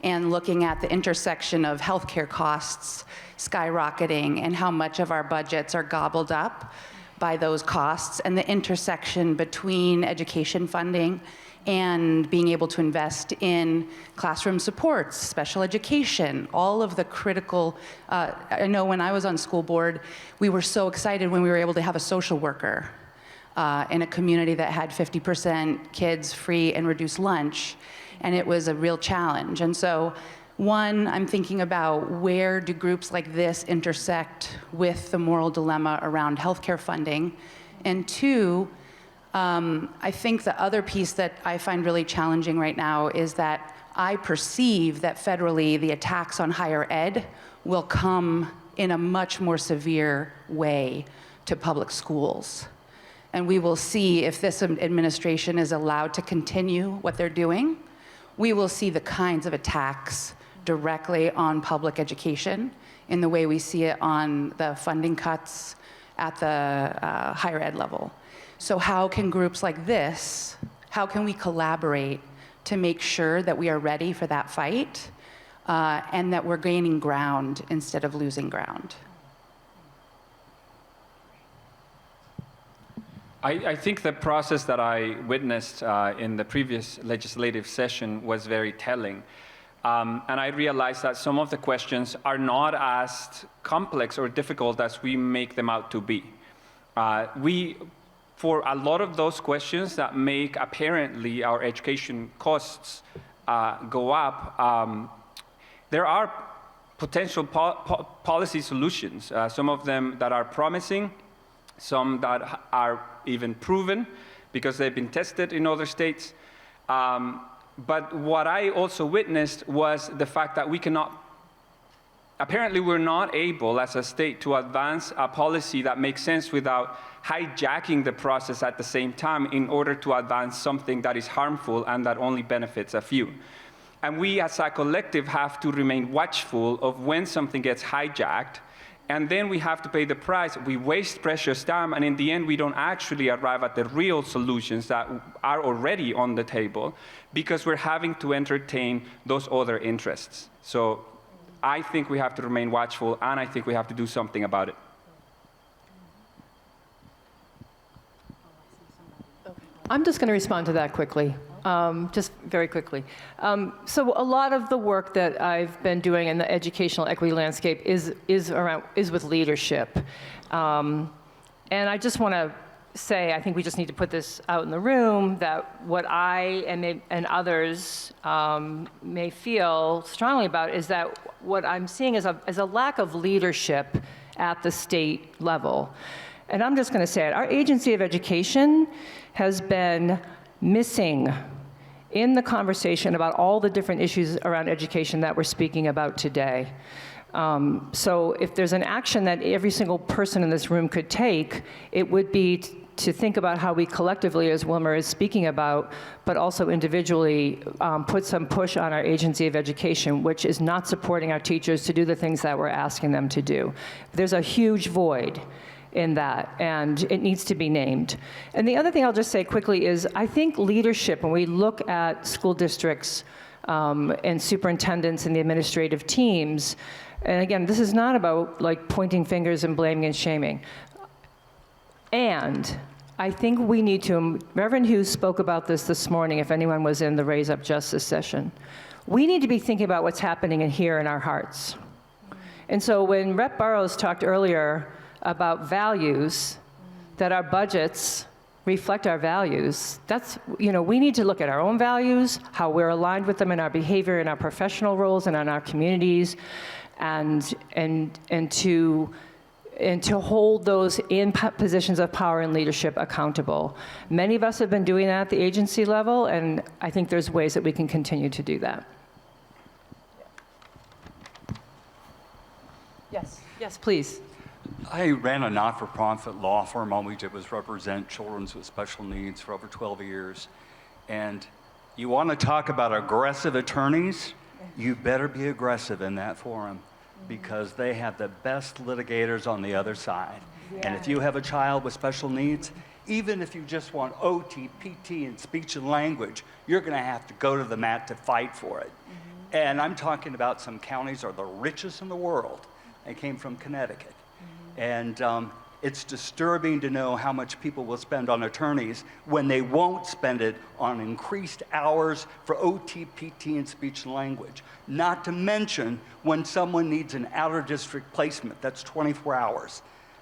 and looking at the intersection of healthcare costs skyrocketing and how much of our budgets are gobbled up by those costs, and the intersection between education funding and being able to invest in classroom supports, special education, all of the critical, I know when I was on school board, we were so excited when we were able to have a social worker in a community that had 50% kids free and reduced lunch, and it was a real challenge. And so, one, I'm thinking about where do groups like this intersect with the moral dilemma around healthcare funding, and two, I think the other piece that I find really challenging right now is that I perceive that federally the attacks on higher ed will come in a much more severe way to public schools. And we will see if this administration is allowed to continue what they're doing, we will see the kinds of attacks directly on public education in the way we see it on the funding cuts at the higher ed level. So how can groups like this, how can we collaborate to make sure that we are ready for that fight and that we're gaining ground instead of losing ground? I think the process that I witnessed in the previous legislative session was very telling. And I realized that some of the questions are not as complex or difficult as we make them out to be. For a lot of those questions that make apparently our education costs go up, there are potential policy solutions, some of them that are promising, some that are even proven because they've been tested in other states. But what I also witnessed was the fact that we cannot, apparently we're not able as a state to advance a policy that makes sense without hijacking the process at the same time in order to advance something that is harmful and that only benefits a few. And we as a collective have to remain watchful of when something gets hijacked, and then we have to pay the price. We waste precious time, and in the end, we don't actually arrive at the real solutions that are already on the table because we're having to entertain those other interests. So I think we have to remain watchful, and I think we have to do something about it. I'm just going to respond to that quickly, just very quickly. So a lot of the work that I've been doing in the educational equity landscape is with leadership. And I just want to say, I think we just need to put this out in the room, that what I and others may feel strongly about is that what I'm seeing is a lack of leadership at the state level. And I'm just going to say it. Our Agency of Education has been missing in the conversation about all the different issues around education that we're speaking about today. So if there's an action that every single person in this room could take, it would be to think about how we collectively, as Wilmer is speaking about, but also individually, put some push on our Agency of Education, which is not supporting our teachers to do the things that we're asking them to do. There's a huge void in that, and it needs to be named. And the other thing I'll just say quickly is, I think leadership, when we look at school districts and superintendents and the administrative teams, and again, this is not about like pointing fingers and blaming and shaming. And I think we need to, Reverend Hughes spoke about this morning, if anyone was in the Raise Up Justice session. We need to be thinking about what's happening in here in our hearts. And so when Rep. Burrows talked earlier about values, that our budgets reflect our values, that's, we need to look at our own values, how we're aligned with them in our behavior, in our professional roles, and in our communities, and to hold those in positions of power and leadership accountable. Many of us have been doing that at the agency level, and I think there's ways that we can continue to do that. Yes, please. I ran a not-for-profit law firm. All we did was represent children with special needs for over 12 years. And you want to talk about aggressive attorneys, you better be aggressive in that forum because they have the best litigators on the other side. And if you have a child with special needs, even if you just want OT, PT, and speech and language, you're going to have to go to the mat to fight for it. And I'm talking about some counties are the richest in the world. They came from Connecticut. And it's disturbing to know how much people will spend on attorneys when they won't spend it on increased hours for OT, PT, and speech and language. Not to mention when someone needs an out-of-district placement, that's 24 hours.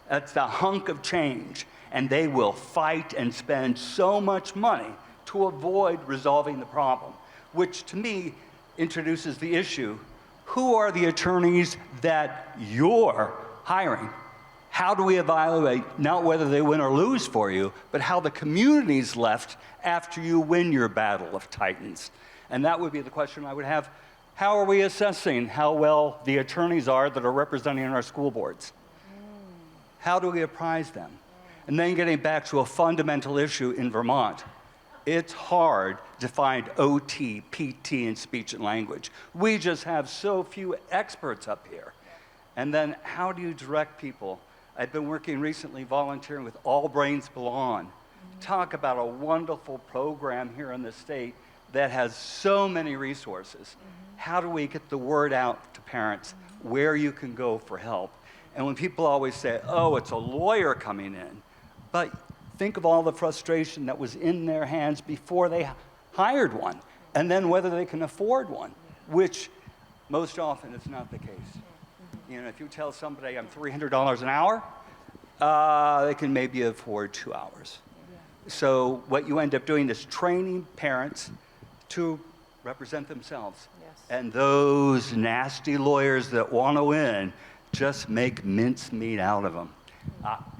That's a hunk of change. And they will fight and spend so much money to avoid resolving the problem, which to me introduces the issue, who are the attorneys that you're hiring? How do we evaluate not whether they win or lose for you, but how the community's left after you win your battle of titans? And that would be the question I would have. How are we assessing how well the attorneys are that are representing our school boards? How do we apprise them? And then getting back to a fundamental issue in Vermont, it's hard to find OT, PT, and speech and language. We just have so few experts up here. And then how do you direct people? I've been working recently volunteering with All Brains Belong. Talk about a wonderful program here in the state that has so many resources. How do we get the word out to parents where you can go for help? And when people always say, oh, it's a lawyer coming in, but think of all the frustration that was in their hands before they hired one, and then whether they can afford one, which most often is not the case. You know, if you tell somebody I'm $300 an hour, they can maybe afford 2 hours. So what you end up doing is training parents to represent themselves. And those nasty lawyers that want to win just make mincemeat out of them.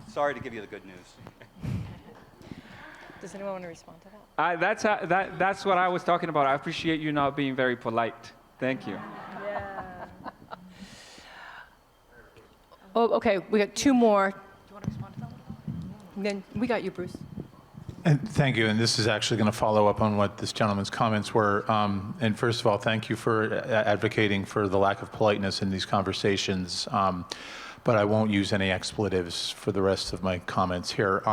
Sorry to give you the good news. Does anyone want to respond to that? That's what I was talking about. I appreciate you not being very polite. Thank you. Oh, okay, we got two more. Do you want to respond to that? Then we got you, Bruce. And thank you. And this is actually going to follow up on what this gentleman's comments were. And first of all, thank you for advocating for the lack of politeness in these conversations. But I won't use any expletives for the rest of my comments here.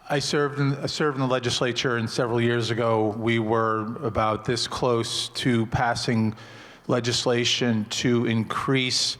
I served in the legislature, and several years ago, we were about this close to passing legislation to increase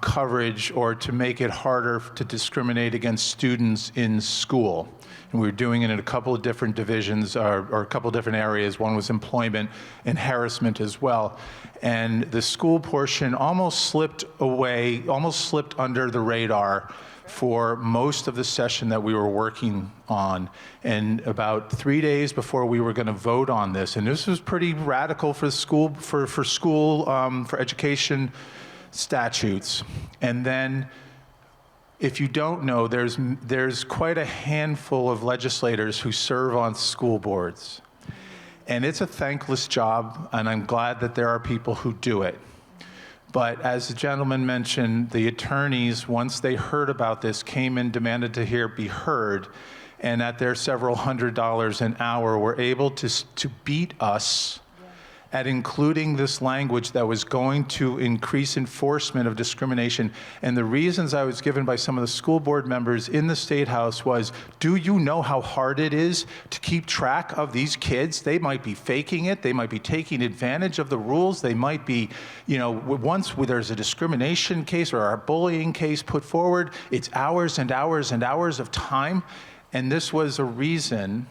coverage or to make it harder to discriminate against students in school. And we were doing it in a couple of different divisions or a couple of different areas. One was employment and harassment as well. And the school portion almost slipped away, almost slipped under the radar for most of the session that we were working on. And about 3 days before we were going to vote on this, and this was pretty radical for school, for education statutes. And then, if you don't know, there's quite a handful of legislators who serve on school boards. And it's a thankless job, and I'm glad that there are people who do it. But as the gentleman mentioned, the attorneys, once they heard about this, came and demanded to be heard, and at their several $100s an hour were able to beat us at including this language that was going to increase enforcement of discrimination. And the reasons I was given by some of the school board members in the State House was, do you know how hard it is to keep track of these kids? They might be faking it. They might be taking advantage of the rules. They might be, once there's a discrimination case or a bullying case put forward, it's hours and hours and hours of time. And this was a reason,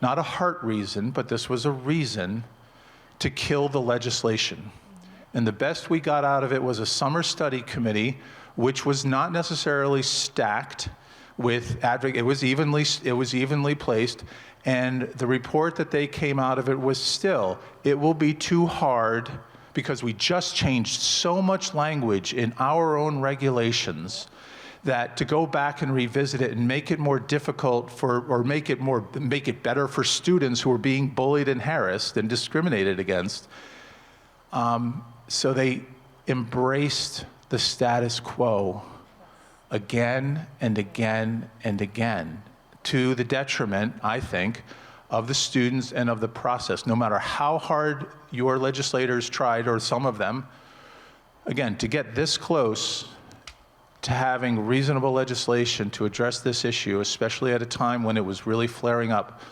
not a heart reason, but this was a reason to kill the legislation. And the best we got out of it was a summer study committee, which was not necessarily stacked with advocates. It was evenly placed. And the report that they came out of it was still, it will be too hard because we just changed so much language in our own regulations that to go back and revisit it and make it more difficult make it better for students who are being bullied and harassed and discriminated against. So they embraced the status quo again and again and again, to the detriment, I think, of the students and of the process. No matter how hard your legislators tried, or some of them, again, to get this close to having reasonable legislation to address this issue, especially at a time when it was really flaring up.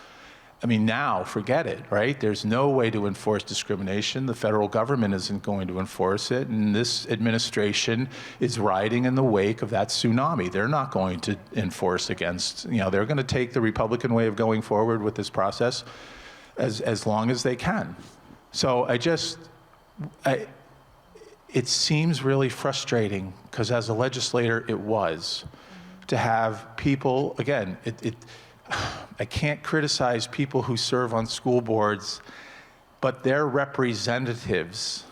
I mean, now, forget it, right? There's no way to enforce discrimination. The federal government isn't going to enforce it, and this administration is riding in the wake of that tsunami. They're not going to enforce against, they're going to take the Republican way of going forward with this process as long as they can. So it seems really frustrating, because as a legislator, it was, to have people, again, I can't criticize people who serve on school boards, but their representatives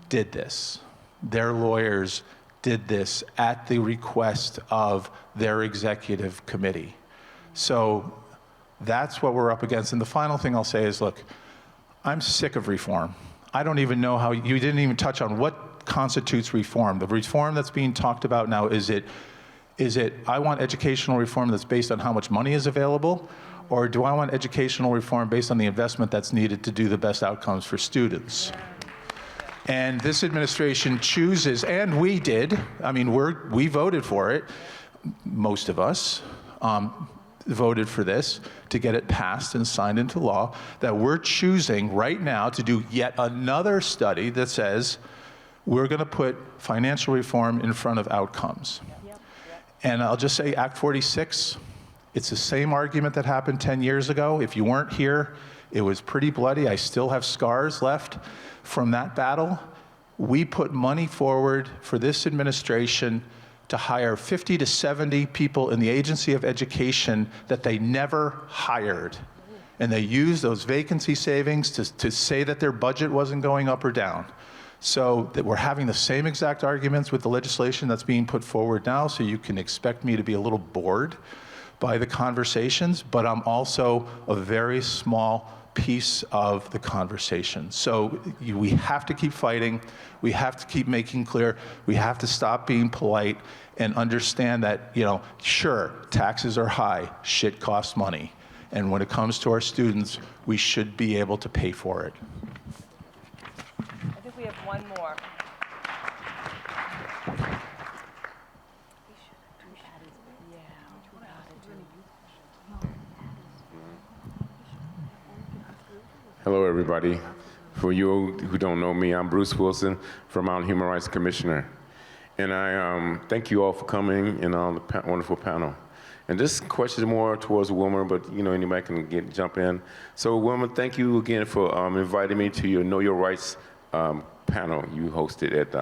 did this. Their lawyers did this at the request of their executive committee. So that's what we're up against. And the final thing I'll say is, look, I'm sick of reform. I don't even know how, you didn't even touch on what constitutes reform. The reform that's being talked about now, is it I want educational reform that's based on how much money is available, or do I want educational reform based on the investment that's needed to do the best outcomes for students? And this administration chooses, and we did, I mean, we voted for it, most of us, voted for this to get it passed and signed into law, that we're choosing right now to do yet another study that says we're going to put financial reform in front of outcomes. And I'll just say, Act 46, it's the same argument that happened 10 years ago. If you weren't here, it was pretty bloody. I still have scars left from that battle. We put money forward for this administration to hire 50 to 70 people in the Agency of Education that they never hired. And they used those vacancy savings to say that their budget wasn't going up or down. So that we're having the same exact arguments with the legislation that's being put forward now, so you can expect me to be a little bored by the conversations, but I'm also a very small piece of the conversation. So we have to keep fighting. We have to keep making clear. We have to stop being polite and understand that, sure, taxes are high, shit costs money. And when it comes to our students, we should be able to pay for it. I think we have one more. Hello, everybody. For you who don't know me, I'm Bruce Wilson, Vermont Human Rights Commissioner. And I thank you all for coming and on the wonderful panel. And this question is more towards Wilmer, but anybody can jump in. So Wilmer, thank you again for inviting me to your Know Your Rights panel you hosted at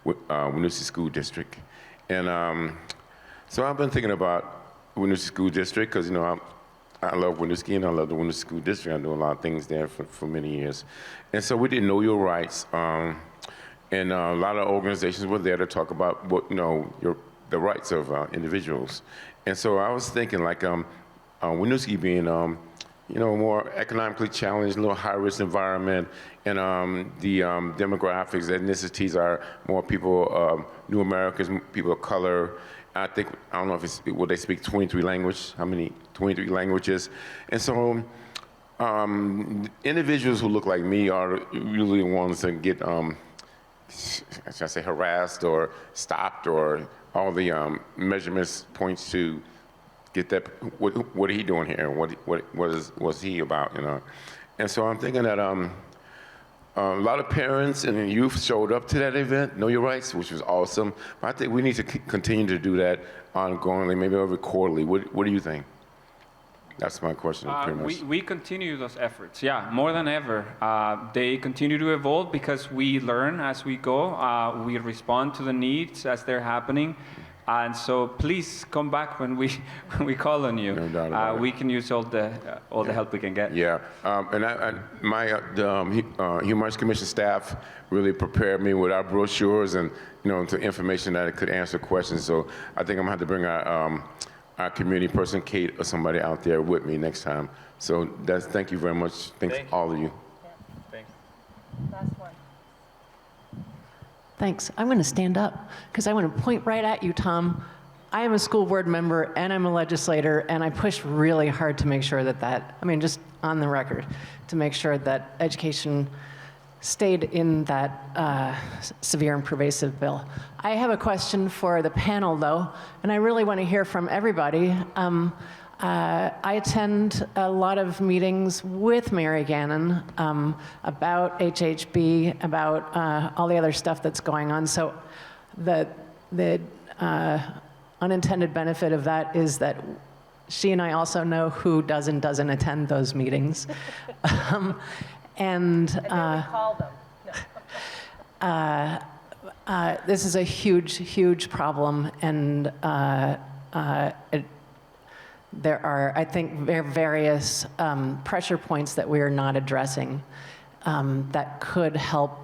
Winooski School District. And so I've been thinking about Winooski School District because, I love Winooski and I love the Winooski School District. I do a lot of things there for many years. And so we did Know Your Rights. And a lot of organizations were there to talk about what, the rights of individuals. And so I was thinking like Winooski being, more economically challenged, a little high-risk environment, and the demographics, ethnicities are more people, new Americans, people of color. I don't know if will they speak 23 languages, how many, 23 languages. And so individuals who look like me are usually the ones that get, should I say, harassed or stopped, or all the measurements points to get that, what are he doing here? What's he about, And so I'm thinking that a lot of parents and youth showed up to that event, Know Your Rights, which was awesome. But I think we need to continue to do that ongoingly, maybe every quarterly. What do you think? That's my question, pretty much. We continue those efforts, yeah, more than ever. They continue to evolve because we learn as we go. We respond to the needs as they're happening. And so please come back when we call on you. No doubt about it. We can use all the help we can get. Yeah, and my Human Rights Commission staff really prepared me with our brochures and to information that could answer questions. So I think I'm gonna have to bring our community person, Kate, or somebody out there with me next time. So thank you very much. Thanks all of you. Thanks. Last one. Thanks. I'm going to stand up because I want to point right at you, Tom. I am a school board member and I'm a legislator, and I push really hard to make sure just on the record, to make sure that education stayed in that severe and pervasive bill. I have a question for the panel, though, and I really want to hear from everybody. I attend a lot of meetings with Mary Gannon about HHB, about all the other stuff that's going on. So the unintended benefit of that is that she and I also know who does and doesn't attend those meetings. This is a huge, huge problem, and there are, I think, various pressure points that we are not addressing that could help,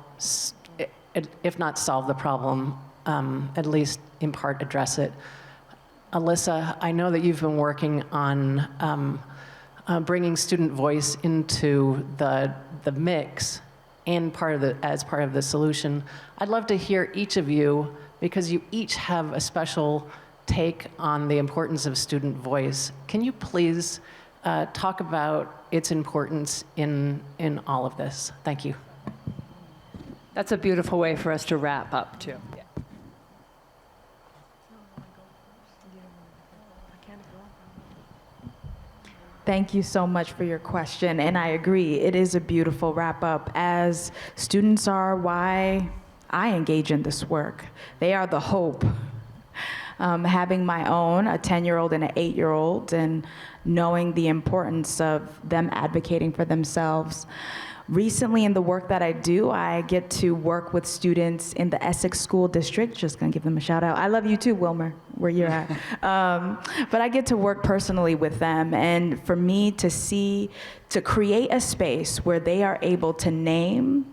if not solve the problem, at least in part address it. Alyssa, I know that you've been working on bringing student voice into the mix and as part of the solution. I'd love to hear each of you, because you each have a special take on the importance of student voice. Can you please talk about its importance in all of this? Thank you. That's a beautiful way for us to wrap up, too. Thank you so much for your question, and I agree, it is a beautiful wrap up, as students are why I engage in this work. They are the hope. Having my own, a 10-year-old and an 8-year-old, and knowing the importance of them advocating for themselves. Recently, in the work that I do, I get to work with students in the Essex School District. Just gonna give them a shout out. I love you too, Wilmer, where you're at. But I get to work personally with them, and for me to create a space where they are able to name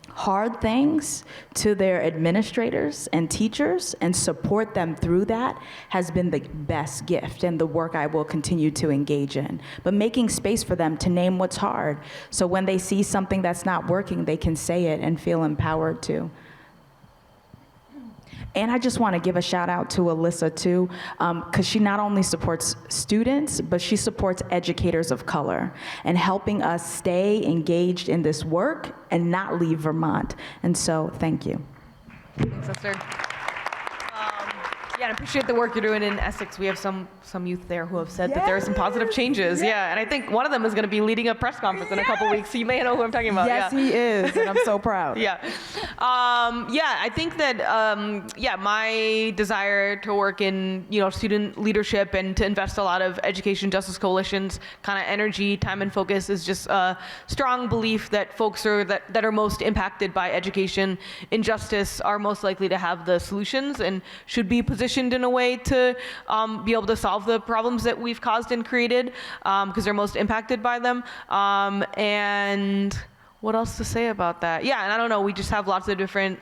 hard things to their administrators and teachers and support them through that has been the best gift, and the work I will continue to engage in. But making space for them to name what's hard, so when they see something that's not working, they can say it and feel empowered to. And I just want to give a shout out to Alyssa too, because she not only supports students, but she supports educators of color and helping us stay engaged in this work and not leave Vermont. And so, thank you. Thanks, Esther. Yeah, and I appreciate the work you're doing in Essex. We have some youth there who have said that there are some positive changes. Yeah, and I think one of them is going to be leading a press conference in a couple weeks. So you may know who I'm talking about. Yes, he is, and I'm so proud. Yeah. I think that, my desire to work in, student leadership and to invest a lot of Education Justice Coalition's kind of energy, time, and focus is just a strong belief that folks that are most impacted by education injustice are most likely to have the solutions and should be positioned in a way to be able to solve the problems that we've caused and created, because they're most impacted by them. And what else to say about that? Yeah, and I don't know, we just have lots of different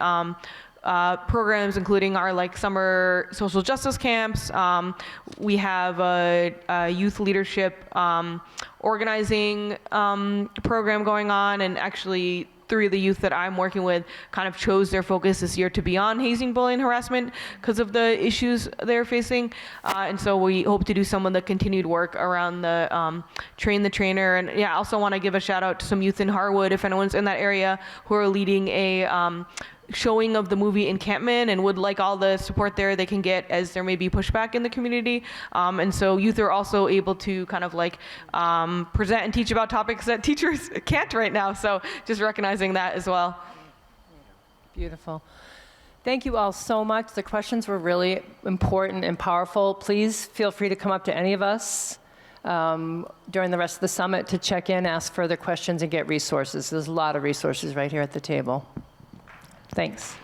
programs, including our summer social justice camps. We have a youth leadership organizing program going on, and actually 3 of the youth that I'm working with kind of chose their focus this year to be on hazing, bullying, harassment because of the issues they're facing. And so we hope to do some of the continued work around the Train the Trainer. And I also want to give a shout out to some youth in Harwood, if anyone's in that area, who are leading a showing of the movie Encampment and would like all the support there they can get, as there may be pushback in the community. And so youth are also able to kind of present and teach about topics that teachers can't right now. So just recognizing that as well. Beautiful. Thank you all so much. The questions were really important and powerful. Please feel free to come up to any of us during the rest of the summit to check in, ask further questions, and get resources. There's a lot of resources right here at the table. Thanks.